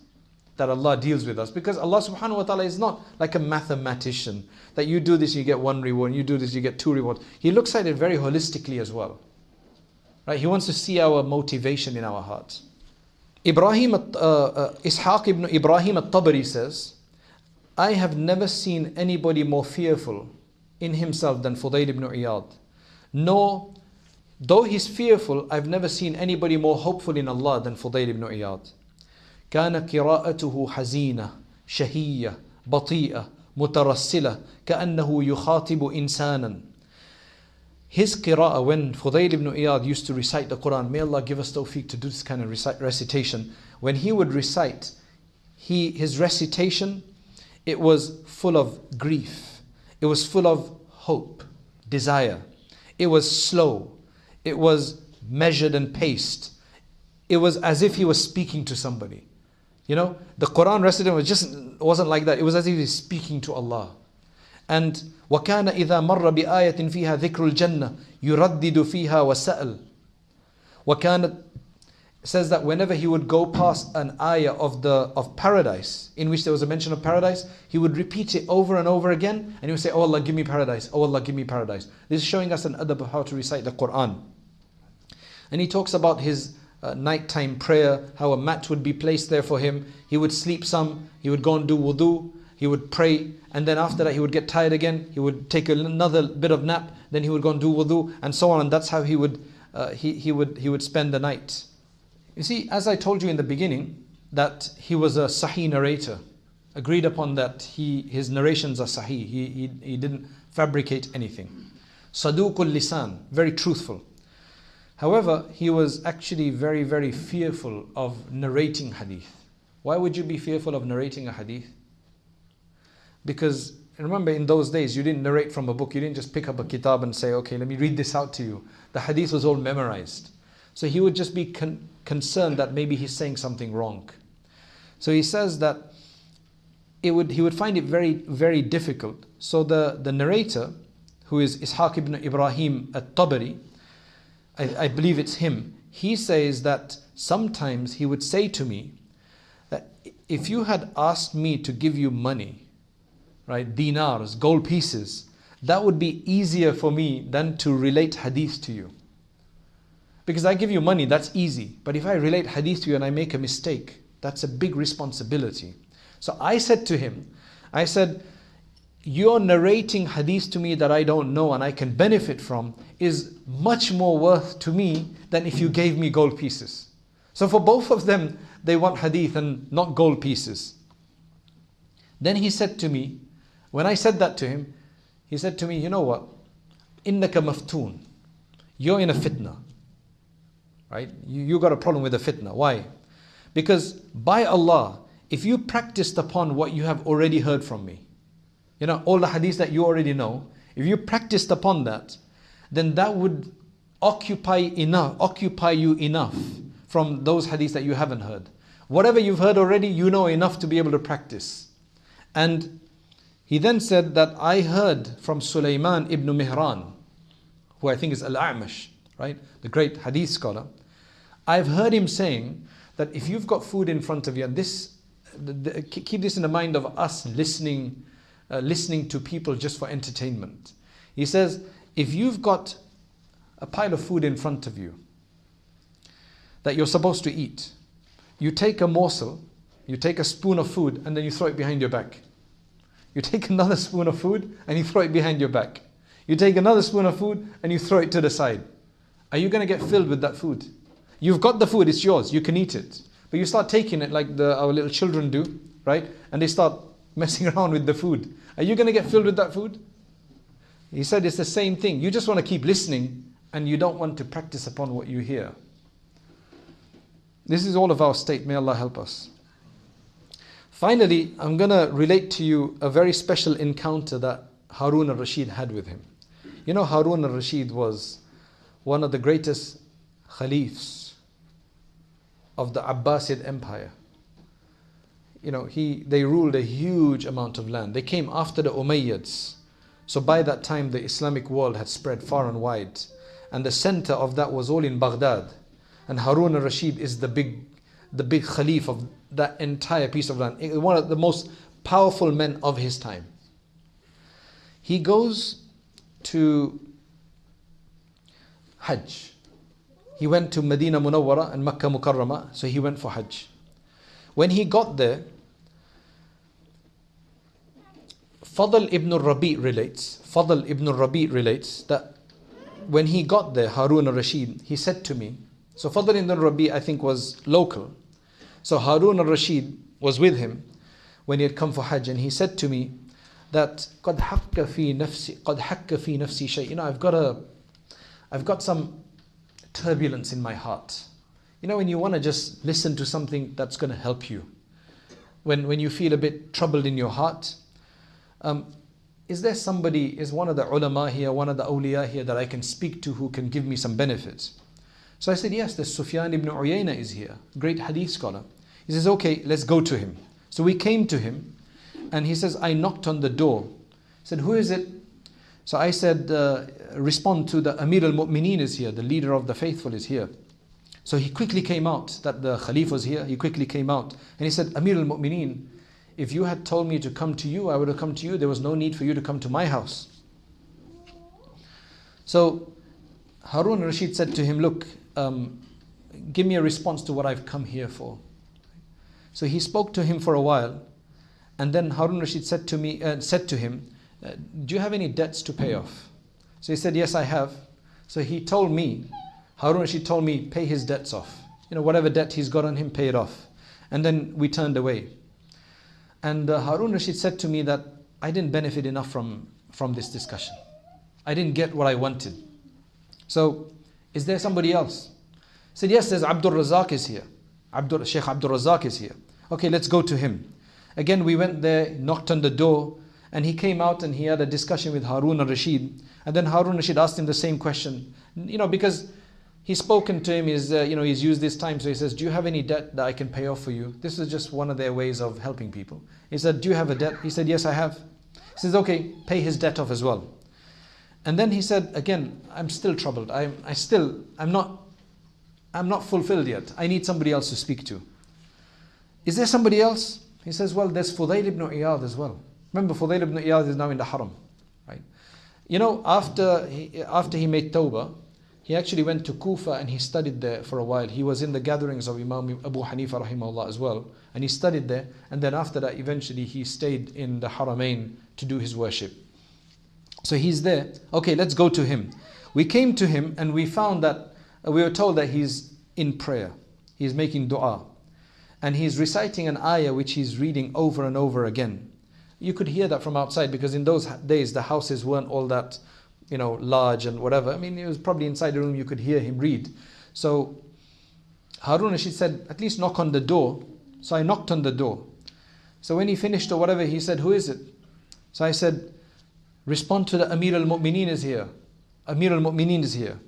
that Allah deals with us. Because Allah subhanahu wa ta'ala is not like a mathematician that you do this, you get one reward, and you do this, you get two rewards. He looks at it very holistically as well. Right? He wants to see our motivation in our hearts. Ishaq ibn Ibrahim al-Tabari says, I have never seen anybody more fearful in himself than Fuḍayl ibn Iyad. Nor, though he's fearful, I've never seen anybody more hopeful in Allah than Fuḍayl ibn Iyad. كان قراءته حزينة شهية بطيئة مترسلة كأنه يخاطب إنسانا. His qira'ah, when Fuḍayl ibn Iyad used to recite the Quran, may Allah give us tawfiq to do this kind of recitation. When he would recite, his recitation, it was full of grief. It was full of hope, desire. It was slow. It was measured and paced. It was as if he was speaking to somebody. The Quran recitation wasn't like that. It was as if he was speaking to Allah. And وَكَانَ إِذَا مَرَّ بِآيَةٍ فِيهَا ذِكْرُ الْجَنَّةِ يُرَدِّدُ فِيهَا وَسَأَلْ. وَكَانَ says that whenever he would go past an ayah of paradise, in which there was a mention of paradise, he would repeat it over and over again, and he would say, oh Allah, give me paradise. Oh Allah, give me paradise. This is showing us an adab of how to recite the Quran. And he talks about his nighttime prayer, how a mat would be placed there for him. He would sleep some, he would go and do wudu, he would pray, and then after that he would get tired again, he would take another bit of nap, then he would go and do wudu, and so on. And that's how he would spend the night. You see, as I told you in the beginning, that he was a sahih narrator. Agreed upon that his narrations are sahih. He didn't fabricate anything. Saduqul lisan, very truthful. However, he was actually very, very fearful of narrating hadith. Why would you be fearful of narrating a hadith? Because remember, in those days, you didn't narrate from a book. You didn't just pick up a kitab and say, okay, let me read this out to you. The hadith was all memorized. So he would just be concerned that maybe he's saying something wrong. So he says that he would find it very, very difficult. So the narrator, who is Ishaq ibn Ibrahim al-Tabari, I believe it's him, he says that sometimes he would say to me that if you had asked me to give you money, right, dinars, gold pieces, that would be easier for me than to relate hadith to you. Because I give you money, that's easy. But if I relate hadith to you and I make a mistake, that's a big responsibility. So I said to him, I said, you're narrating hadith to me that I don't know and I can benefit from is much more worth to me than if you gave me gold pieces. So for both of them, they want hadith and not gold pieces. Then he said to me, when I said that to him, he said to me, you know what? Innaka maftoon. You're in a fitna. Right? You got a problem with a fitna. Why? Because by Allah, if you practiced upon what you have already heard from me, you know, all the hadiths that you already know, if you practiced upon that, then that would occupy you enough from those hadiths that you haven't heard. Whatever you've heard already, you know enough to be able to practice. And he then said that I heard from Sulaiman ibn Mihran, who I think is Al-A'mash, right? The great hadith scholar. I've heard him saying that if you've got food in front of you, and keep this in the mind of us listening to people just for entertainment. He says, if you've got a pile of food in front of you that you're supposed to eat, you take a morsel, you take a spoon of food, and then you throw it behind your back. You take another spoon of food and you throw it behind your back. You take another spoon of food and you throw it to the side. Are you going to get filled with that food? You've got the food, it's yours, you can eat it. But you start taking it like our little children do, right? And they start messing around with the food. Are you going to get filled with that food? He said it's the same thing. You just want to keep listening and you don't want to practice upon what you hear. This is all of our state. May Allah help us. Finally, I'm going to relate to you a very special encounter that Harun al-Rashid had with him. You know, Harun al-Rashid was one of the greatest Khalifs of the Abbasid Empire. You know, they ruled a huge amount of land. They came after the Umayyads. So by that time, the Islamic world had spread far and wide. And the center of that was all in Baghdad. And Harun al-Rashid is the big Khalif of that entire piece of land. One of the most powerful men of his time. He goes to Hajj. He went to Medina Munawwara and Makkah Mukarramah, so he went for Hajj. When he got there, Fuḍayl ibn Rabi' relates that when he got there, Harun al-Rashid, he said to me, so Fuḍayl ibn Rabi' I think was local. So Harun al-Rashid was with him when he had come for Hajj, and he said to me that قَدْ حَكَّ فِي نَفْسِي شَيْءٍ. You know, I've got some turbulence in my heart. You know, when you want to just listen to something that's going to help you. When you feel a bit troubled in your heart. Is one of the ulama here, one of the awliya here that I can speak to who can give me some benefits? So I said, yes, the Sufyan ibn Uyayna is here, great hadith scholar. He says, okay, let's go to him. So we came to him, and he says, I knocked on the door. He said, who is it? So I said, respond to the Amir al-Mu'mineen is here, the leader of the faithful is here. So he quickly came out, that the Khalif was here, he quickly came out. And he said, Amir al-Mu'mineen, if you had told me to come to you, I would have come to you. There was no need for you to come to my house. So Harun al-Rashid said to him, look, give me a response to what I've come here for. So he spoke to him for a while, and then Harun al-Rashid said to him, do you have any debts to pay off? So he said, yes, I have. So he told me, Harun al-Rashid told me, pay his debts off. You know, whatever debt he's got on him, pay it off. And then we turned away. And Harun al-Rashid said to me that I didn't benefit enough from this discussion. I didn't get what I wanted. So, is there somebody else? He said, yes, there's Abdur-Razzaq is here. Sheikh Abdur-Razzaq is here. Okay, let's go to him. Again, we went there, knocked on the door, and he came out and he had a discussion with Harun al-Rashid. And then Harun al-Rashid asked him the same question. You know, because he's spoken to him, he's used this time, so he says, do you have any debt that I can pay off for you? This is just one of their ways of helping people. He said, do you have a debt? He said, yes, I have. He says, okay, pay his debt off as well. And then he said, again, I'm still troubled. I'm not fulfilled yet. I need somebody else to speak to. Is there somebody else? He says, well, there's Fuḍayl ibn Iyad as well. Remember, Fuḍayl ibn Iyad is now in the Haram, right? You know, after he made Tawbah, he actually went to Kufa and he studied there for a while. He was in the gatherings of Imam Abu Hanifa rahimahullah as well. And he studied there. And then after that, eventually he stayed in the Haramayn to do his worship. So he's there. Okay, let's go to him. We came to him and we found that, we were told that he's in prayer. He's making dua. And he's reciting an ayah which he's reading over and over again. You could hear that from outside, because in those days the houses weren't all that, large and whatever. I mean, it was probably inside the room you could hear him read. So Harun Rashid said, at least knock on the door. So I knocked on the door. So when he finished or whatever, he said, who is it? So I said, respond to the Amir al-Mu'mineen is here. Amir al-Mu'mineen is here.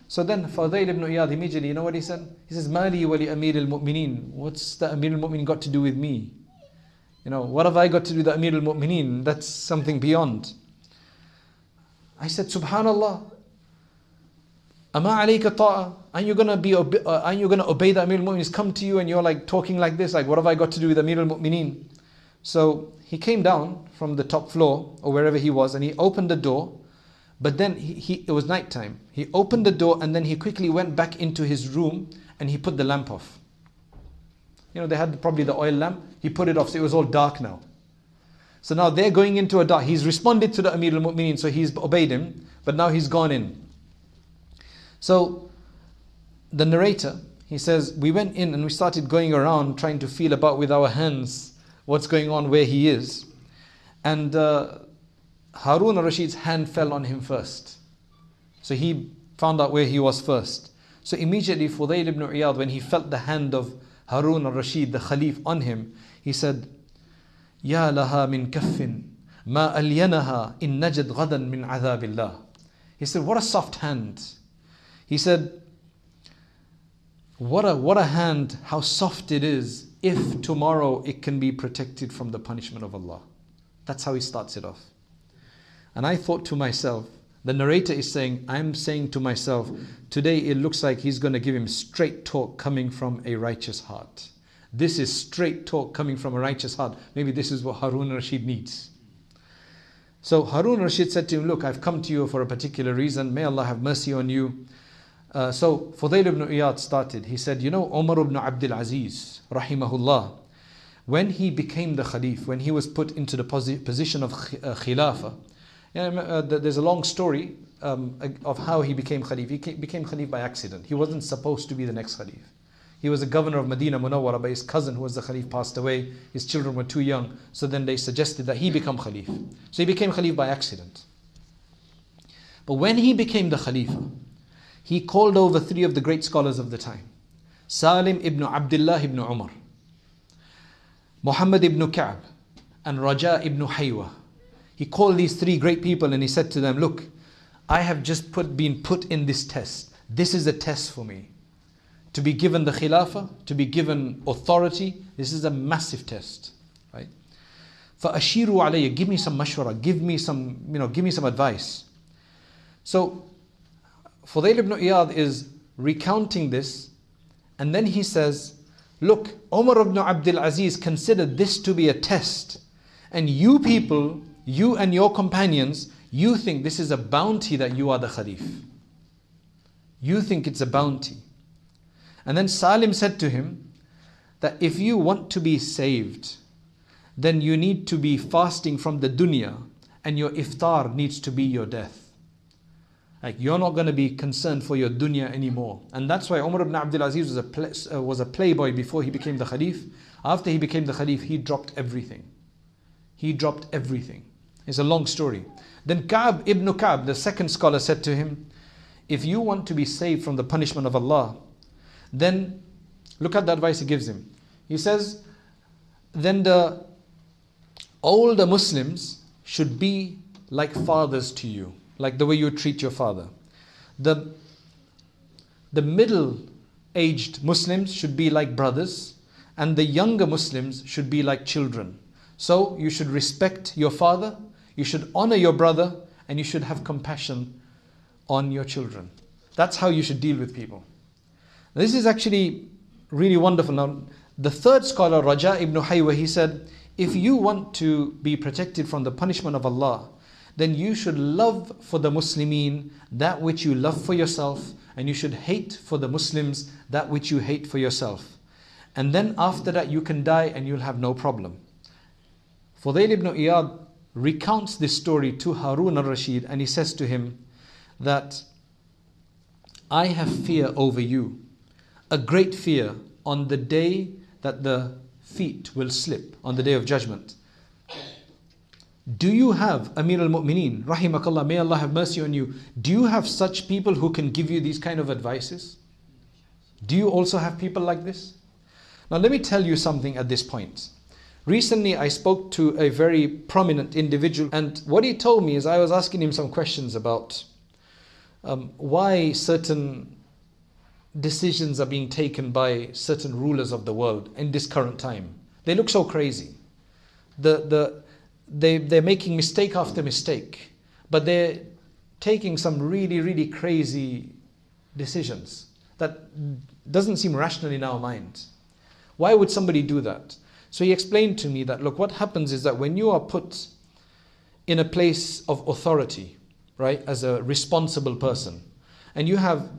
So then Fuḍayl ibn Iyad immediately, you know what he said? He says, Mali wali Amir al-Mu'mineen. What's the Amir al-Mu'mineen got to do with me? What have I got to do with the Amir al-Mu'mineen? That's something beyond. I said, Subhanallah. Ama alayka ta'a? Aren't you gonna obey the Amir al-Mu'mineen? He's come to you and you're like talking like this, like what have I got to do with Amir al-Mu'mineen? So he came down from the top floor or wherever he was, and he opened the door. But then it was night time. He opened the door and then he quickly went back into his room and he put the lamp off. They had probably the oil lamp. He put it off, so it was all dark now. So now they're going into a dark. He's responded to the Amir al-Mu'mineen, so he's obeyed him, but now he's gone in. So the narrator, he says, we went in and we started going around trying to feel about with our hands what's going on, where he is. And Harun al-Rashid's hand fell on him first. So he found out where he was first. So immediately Fuḍayl ibn Iyad, when he felt the hand of Harun al-Rashid, the Khalif, on him, he said, Ya laha min kaffin, ma alyanaha in najad ghadan min adhabillah. He said, what a soft hand. He said, what a hand, how soft it is, if tomorrow it can be protected from the punishment of Allah. That's how he starts it off. And I thought to myself, the narrator is saying, I'm saying to myself, today it looks like he's going to give him straight talk coming from a righteous heart. This is straight talk coming from a righteous heart. Maybe this is what Harun Rashid needs. So Harun Rashid said to him, look, I've come to you for a particular reason. May Allah have mercy on you. So Fuḍayl ibn Iyad started. He said, Umar ibn Abdul Aziz, rahimahullah, when he became the Khalif, when he was put into the position of Khilafah, there's a long story of how he became Khalif. He became Khalif by accident. He wasn't supposed to be the next Khalif. He was a governor of Medina Munawwara, but his cousin who was the Khalif passed away. His children were too young. So then they suggested that he become Khalif. So he became Khalif by accident. But when he became the Khalifa, he called over three of the great scholars of the time. Salim ibn Abdullah ibn Umar, Muhammad ibn Ka'b, and Raja ibn Haywa. He called these three great people and he said to them, look, I have just been put in this test. This is a test for me. To be given the Khilafah, to be given authority, this is a massive test. Right? فَأَشِيرُوا عَلَيَّ, give me some mashwara, give me some advice. So Fuḍayl ibn Iyad is recounting this, and then he says, look, Umar ibn Abdul Aziz considered this to be a test, and you people, you and your companions, you think this is a bounty that you are the Khalif. You think it's a bounty. And then Salim said to him that if you want to be saved, then you need to be fasting from the dunya, and your iftar needs to be your death. Like, you're not going to be concerned for your dunya anymore. And that's why Umar ibn Abdul Aziz was a playboy before he became the Khalif. After he became the Khalif, he dropped everything. He dropped everything. It's a long story. Then Ka'b ibn Ka'b, the second scholar, said to him, if you want to be saved from the punishment of Allah, then look at the advice he gives him. He says, then the older Muslims should be like fathers to you, like the way you treat your father. The middle-aged Muslims should be like brothers, and the younger Muslims should be like children. So you should respect your father, you should honor your brother, and you should have compassion on your children. That's how you should deal with people. This is actually really wonderful. Now, the third scholar, Raja ibn Haywa, he said, if you want to be protected from the punishment of Allah, then you should love for the Muslimin that which you love for yourself, and you should hate for the Muslims that which you hate for yourself. And then after that you can die and you'll have no problem. Fuḍayl ibn Iyad recounts this story to Harun al-Rashid, and he says to him that I have fear over you, a great fear, on the day that the feet will slip, on the day of judgment. Do you have, Amir al-Mu'mineen, Rahimakallah, may Allah have mercy on you, do you have such people who can give you these kind of advices? Do you also have people like this? Now let me tell you something at this point. Recently I spoke to a very prominent individual, and what he told me is, I was asking him some questions about why certain decisions are being taken by certain rulers of the world in this current time. They look so crazy. They're making mistake after mistake, but they're taking some really, really crazy decisions that doesn't seem rational in our minds. Why would somebody do that? So he explained to me that, look, what happens is that when you are put in a place of authority, right, as a responsible person, and you have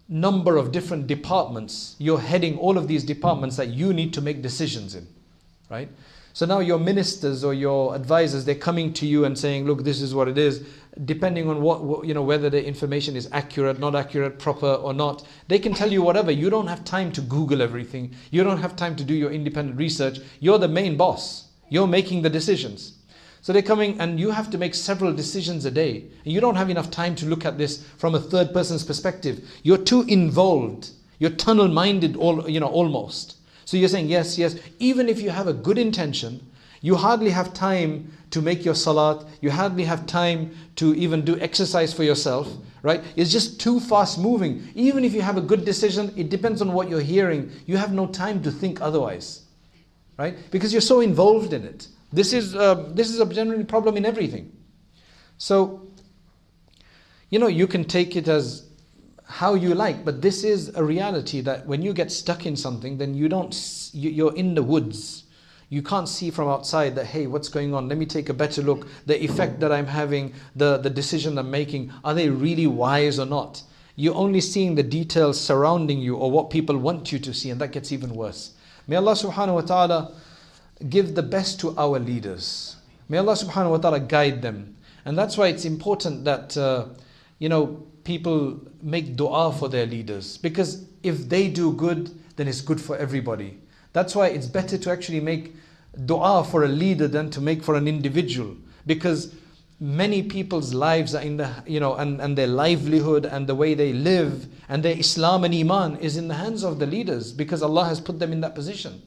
number of different departments, you're heading all of these departments that you need to make decisions in, right? So now your ministers or your advisors, they're coming to you and saying, look, this is what it is. Depending on what whether the information is accurate, not accurate, proper or not, they can tell you whatever. You don't have time to Google everything. You don't have time to do your independent research. You're the main boss. You're making the decisions. So they're coming and you have to make several decisions a day. And you don't have enough time to look at this from a third person's perspective. You're too involved. You're tunnel-minded almost. So you're saying, yes, yes. Even if you have a good intention, you hardly have time to make your salat. You hardly have time to even do exercise for yourself, right? It's just too fast moving. Even if you have a good decision, it depends on what you're hearing. You have no time to think otherwise, right? Because you're so involved in it. This is a general problem in everything. So, you can take it as how you like, but this is a reality that when you get stuck in something, then you're in the woods. You can't see from outside that, hey, what's going on? Let me take a better look. The effect that I'm having, the decision I'm making, are they really wise or not? You're only seeing the details surrounding you or what people want you to see, and that gets even worse. May Allah subhanahu wa ta'ala give the best to our leaders. May Allah subhanahu wa ta'ala guide them. And that's why it's important that, people make dua for their leaders. Because if they do good, then it's good for everybody. That's why it's better to actually make dua for a leader than to make for an individual. Because many people's lives are in the, and their livelihood and the way they live and their Islam and Iman is in the hands of the leaders, because Allah has put them in that position.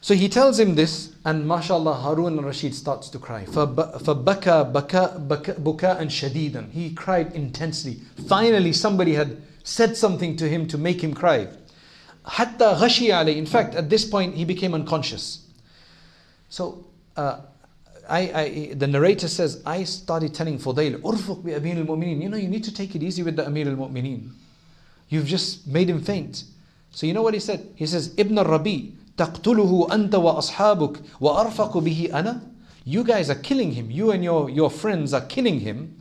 So he tells him this, and mashallah, Harun al-Rashid starts to cry. فَبَكَى بُكَاءً شَدِيدًا. He cried intensely. Finally somebody had said something to him to make him cry. حَتَّى غَشِيَ عَلَيْهِ. In fact, at this point he became unconscious. So the narrator says, I started telling Fuḍayl, أُرْفُقْ بِأَمِيرِ الْمُؤْمِنِينَ. You need to take it easy with the Amir al-Mu'mineen. You've just made him faint. So you know what he said? He says, Ibn al-Rabi, تَقْتُلُهُ أَنْتَ وَأَصْحَابُكَ وَأَرْفَقُ بِهِ أَنَا. You guys are killing him. You and your friends are killing him.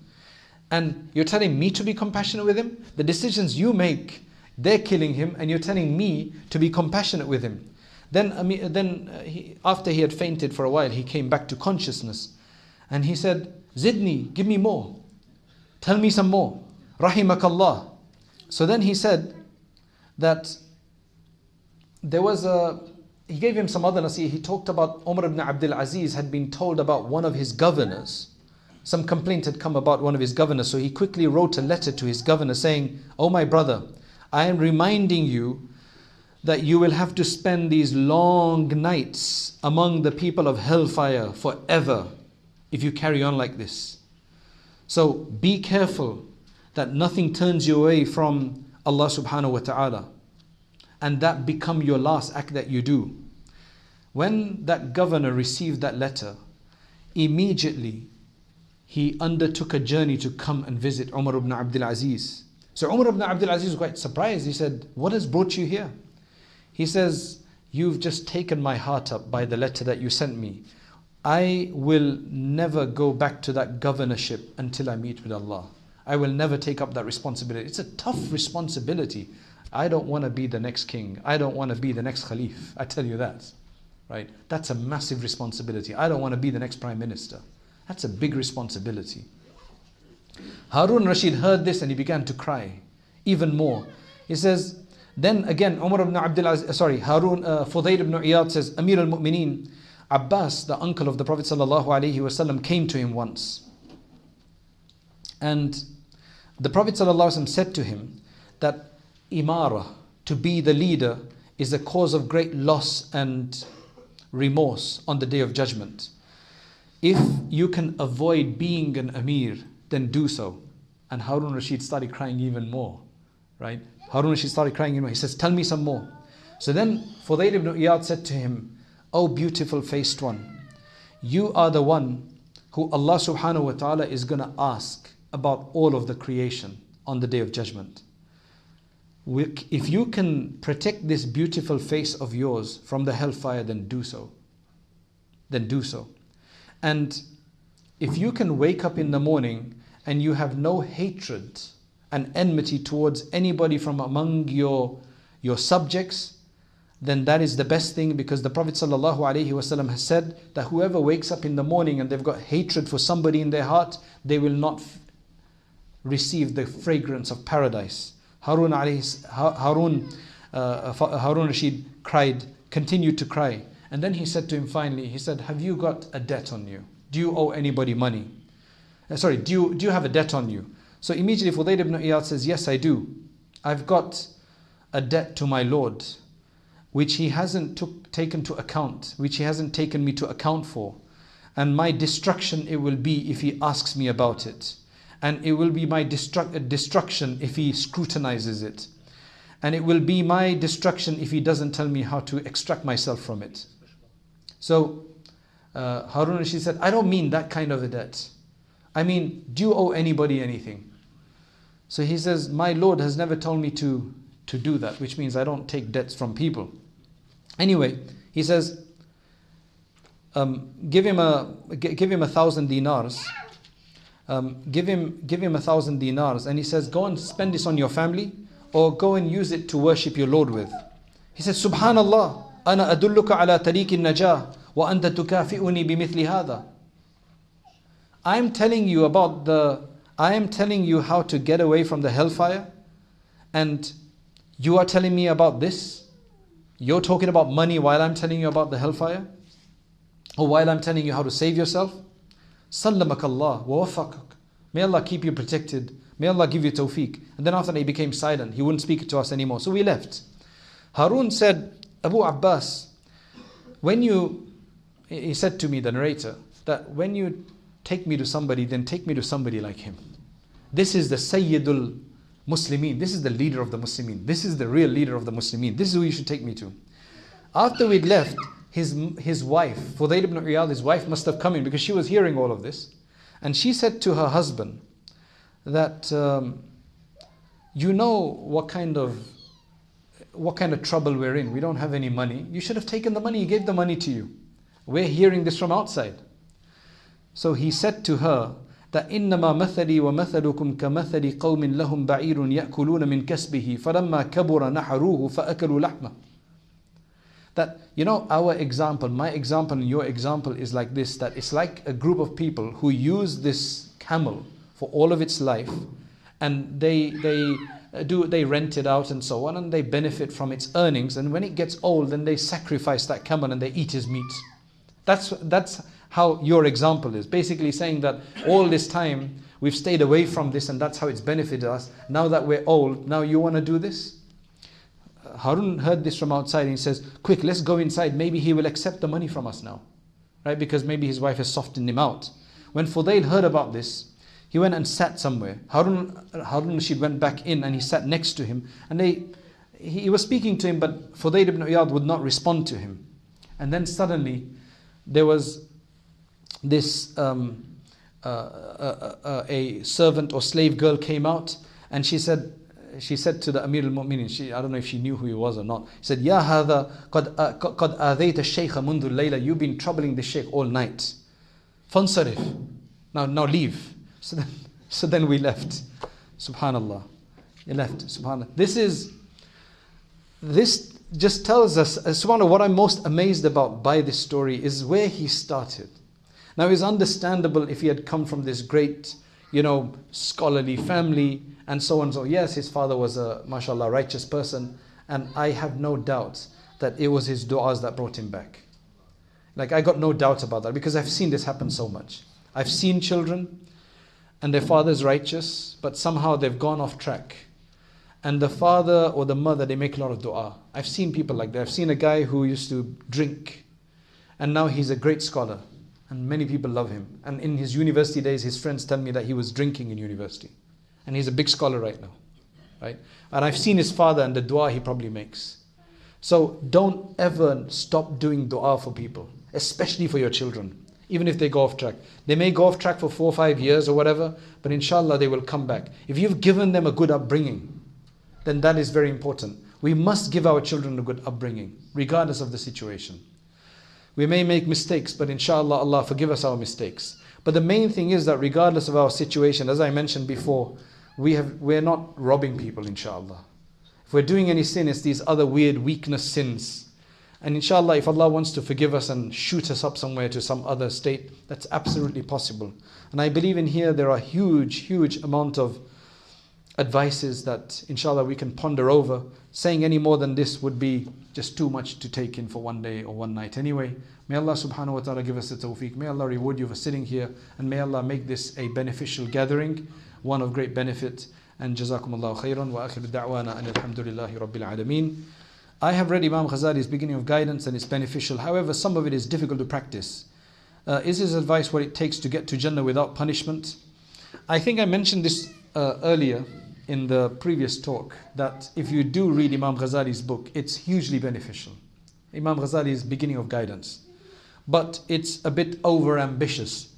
And you're telling me to be compassionate with him? The decisions you make, they're killing him, and you're telling me to be compassionate with him. Then after he had fainted for a while, he came back to consciousness. And he said, Zidni, give me more. Tell me some more. Rahimakallah. So then he said that he gave him some other nasihah. He talked about Umar ibn Abdul Aziz had been told about one of his governors. Some complaint had come about one of his governors. So he quickly wrote a letter to his governor saying, oh my brother, I am reminding you that you will have to spend these long nights among the people of hellfire forever if you carry on like this. So be careful that nothing turns you away from Allah subhanahu wa ta'ala, and that become your last act that you do. When that governor received that letter, immediately he undertook a journey to come and visit Umar ibn Abdul Aziz. So Umar ibn Abdul Aziz was quite surprised. He said, what has brought you here? He says, you've just taken my heart up by the letter that you sent me. I will never go back to that governorship until I meet with Allah. I will never take up that responsibility. It's a tough responsibility. I don't want to be the next king. I don't want to be the next Khalif. I tell you that, right? That's a massive responsibility. I don't want to be the next prime minister. That's a big responsibility. Harun Rashid heard this and he began to cry even more. He says, then again, Fuḍayl ibn Iyad says, Amir al-Mu'mineen, Abbas, the uncle of the Prophet ﷺ, came to him once. And the Prophet ﷺ said to him that imara, to be the leader, is a cause of great loss and remorse on the Day of Judgment. If you can avoid being an Amir, then do so. And Harun Rashid started crying even more, right? Harun Rashid started crying even more. He says, tell me some more. So then Fudayl ibn Iyad said to him, O beautiful faced one, you are the one who Allah subhanahu wa ta'ala is going to ask about all of the creation on the Day of Judgment. If you can protect this beautiful face of yours from the hellfire, then do so. Then do so. And if you can wake up in the morning and you have no hatred and enmity towards anybody from among your subjects, then that is the best thing, because the Prophet ﷺ has said that whoever wakes up in the morning and they've got hatred for somebody in their heart, they will not receive the fragrance of paradise. Harun Rashid cried, continued to cry. And then he said to him finally, he said, have you got a debt on you? Do you owe anybody money? Do you have a debt on you? So immediately Fudayl ibn Iyad says, yes, I do. I've got a debt to my Lord, which he hasn't taken to account, which he hasn't taken me to account for. And my destruction it will be if he asks me about it. And it will be my destruction if he scrutinizes it. And it will be my destruction if he doesn't tell me how to extract myself from it. So Harun Rashid said, I don't mean that kind of a debt. I mean, do you owe anybody anything? So he says, my Lord has never told me to do that, which means I don't take debts from people. Anyway, he says, give him 1,000 dinars. Give him 1,000 dinars, and he says, go and spend this on your family, or go and use it to worship your Lord with. He says, Subhanallah, ana adulluka ala tariqi najah wa anta tukafi'uni bimithli hadha. I am telling you how to get away from the hellfire, and you are telling me about this. You're talking about money while I'm telling you about the hellfire, or while I'm telling you how to save yourself. Sallamakallah wa waffaqak. May Allah keep you protected. May Allah give you tawfiq. And then after that he became silent. He wouldn't speak to us anymore. So we left. Harun said, Abu Abbas, he said to me, the narrator, that when you take me to somebody, then take me to somebody like him. This is the Sayyidul Muslimin. This is the leader of the Muslimin. This is the real leader of the Muslimin. This is who you should take me to. After we'd left, his wife, Fudayl ibn Iyad, his wife must have come in because she was hearing all of this. And she said to her husband that, you know what kind of trouble we're in. We don't have any money. You should have taken the money. He gave the money to you. We're hearing this from outside. So he said to her that إنما مثلي ومثلكم كمثل قوم لهم بعير يأكلون من كسبه فلما كبر نحروه فأكلوا لحمه. That, you know, our example, my example and your example is like this, that it's like a group of people who use this camel for all of its life, and they rent it out and so on, and they benefit from its earnings, and when it gets old, then they sacrifice that camel and they eat his meat. That's how your example is. Basically saying that all this time we've stayed away from this and that's how it's benefited us. Now that we're old, now you want to do this? Harun heard this from outside and he says, quick, let's go inside. Maybe he will accept the money from us now. Right? Because maybe his wife has softened him out. When Fuḍayl heard about this, he went and sat somewhere. Harun Rashid went back in and he sat next to him. And he was speaking to him, but Fudayl ibn Iyad would not respond to him. And then suddenly there was this a servant or slave girl came out, and she said to the Amir al-Mu'minin, I don't know if she knew who he was or not. She said, Ya hadha qad adayta shaykha mundu al-layla. You've been troubling the shaykh all night. Fansarif. Now leave. So then we left. Subhanallah. He left. Subhanallah. This just tells us, subhanAllah, what I'm most amazed about by this story is where he started. Now it's understandable if he had come from this great, scholarly family and so on. So yes, his father was a, mashallah, righteous person. And I have no doubt that it was his du'as that brought him back. Like, I got no doubt about that, because I've seen this happen so much. I've seen children and their father's righteous, but somehow they've gone off track. And the father or the mother, they make a lot of dua. I've seen people like that. I've seen a guy who used to drink, and now he's a great scholar, and many people love him. And in his university days, his friends tell me that he was drinking in university. And he's a big scholar right now. Right? And I've seen his father and the dua he probably makes. So don't ever stop doing dua for people, especially for your children, even if they go off track. They may go off track for 4 or 5 years or whatever, but inshallah they will come back. If you've given them a good upbringing, then that is very important. We must give our children a good upbringing, regardless of the situation. We may make mistakes, but inshallah Allah forgive us our mistakes. But the main thing is that regardless of our situation, as I mentioned before, we're not robbing people, inshallah. If we're doing any sin, it's these other weird weakness sins. And inshallah, if Allah wants to forgive us and shoot us up somewhere to some other state, that's absolutely possible. And I believe in here there are huge amount of advices that inshallah we can ponder over. Saying any more than this would be just too much to take in for one day or one night anyway. May Allah subhanahu wa ta'ala give us the tawfiq. May Allah reward you for sitting here, and may Allah make this a beneficial gathering, one of great benefit. And jazakumullahu khairan wa akhiru da'wana and alhamdulillahi rabbil alameen. I have read Imam Ghazali's Beginning of Guidance, and it's beneficial. However, some of it is difficult to practice. Is his advice what it takes to get to Jannah without punishment? I think I mentioned this earlier in the previous talk, that if you do read Imam Ghazali's book, it's hugely beneficial. Imam Ghazali's Beginning of Guidance. But it's a bit over ambitious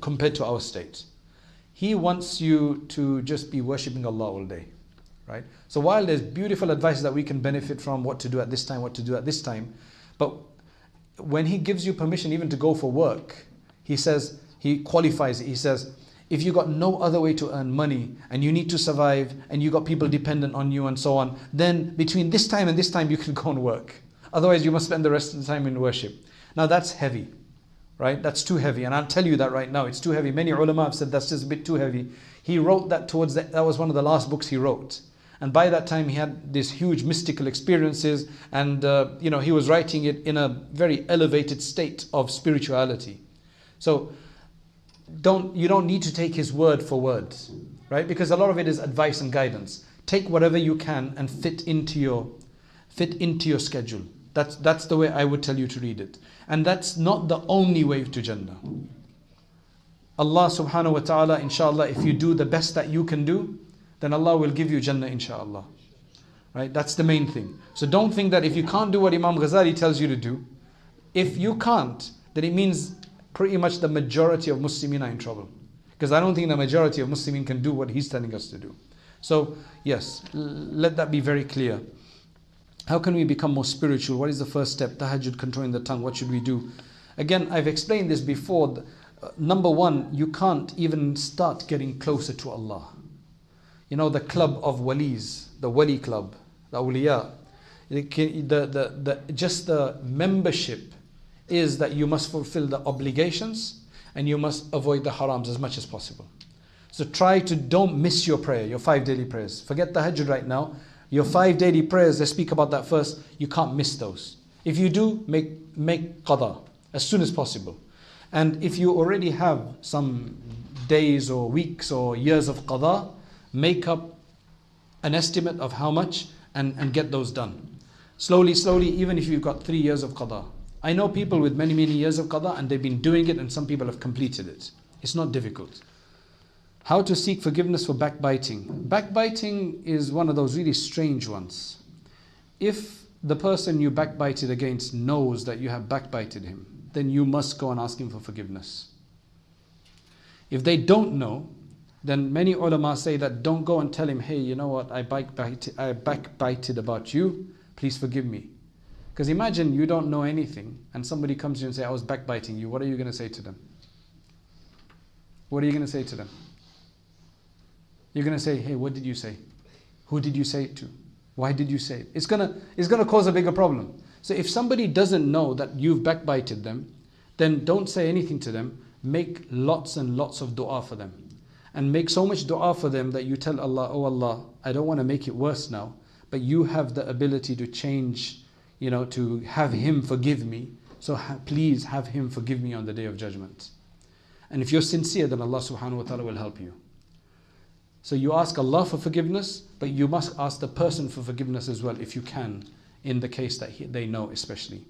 compared to our state. He wants you to just be worshipping Allah all day, right? So while there's beautiful advice that we can benefit from, what to do at this time, what to do at this time, but when he gives you permission even to go for work, he says, he qualifies it, he says, if you got no other way to earn money and you need to survive and you got people dependent on you and so on, then between this time and this time you can go and work. Otherwise you must spend the rest of the time in worship. Now that's heavy. Right? That's too heavy, and I'll tell you that right now, it's too heavy. Many ulama have said that's just a bit too heavy. He wrote that that was one of the last books he wrote. And by that time he had these huge mystical experiences, and he was writing it in a very elevated state of spirituality. So you don't need to take his word for word, right? Because a lot of it is advice and guidance. Take whatever you can and fit into your schedule. That's the way I would tell you to read it. And that's not the only way to Jannah. Allah subhanahu wa ta'ala, inshallah, if you do the best that you can do, then Allah will give you Jannah, inshallah. Right? That's the main thing. So don't think that if you can't do what Imam Ghazali tells you to do, if you can't, then it means pretty much the majority of Muslimin are in trouble. Because I don't think the majority of Muslimin can do what he's telling us to do. So yes, let that be very clear. How can we become more spiritual? What is the first step? Tahajjud, controlling the tongue. What should we do? Again, I've explained this before. Number one, you can't even start getting closer to Allah. You know, the club of walis, the wali club, the awliya. Just the membership is that you must fulfill the obligations and you must avoid the harams as much as possible. So don't miss your prayer, your 5 daily prayers. Forget tahajjud right now. Your 5 daily prayers, let's speak about that first. You can't miss those. If you do, make qada as soon as possible. And if you already have some days or weeks or years of qada, make up an estimate of how much and get those done. Slowly, even if you've got 3 years of qada. I know people with many years of qada and they've been doing it, and some people have completed it. It's not difficult. How to seek forgiveness for backbiting. Backbiting is one of those really strange ones. If the person you backbited against knows that you have backbited him, then you must go and ask him for forgiveness. If they don't know, then many ulama say that don't go and tell him, hey, you know what, I backbited about you, please forgive me. Because imagine you don't know anything and somebody comes to you and says, I was backbiting you. What are you going to say to them? What are you going to say to them? You're going to say, hey, what did you say? Who did you say it to? Why did you say it? It's going to cause a bigger problem. So if somebody doesn't know that you've backbited them, then don't say anything to them. Make lots and lots of dua for them. And make so much dua for them that you tell Allah, oh Allah, I don't want to make it worse now, but you have the ability to change, to have him forgive me. So please have him forgive me on the day of judgment. And if you're sincere, then Allah subhanahu wa ta'ala will help you. So you ask Allah for forgiveness, but you must ask the person for forgiveness as well, if you can, in the case that they know especially.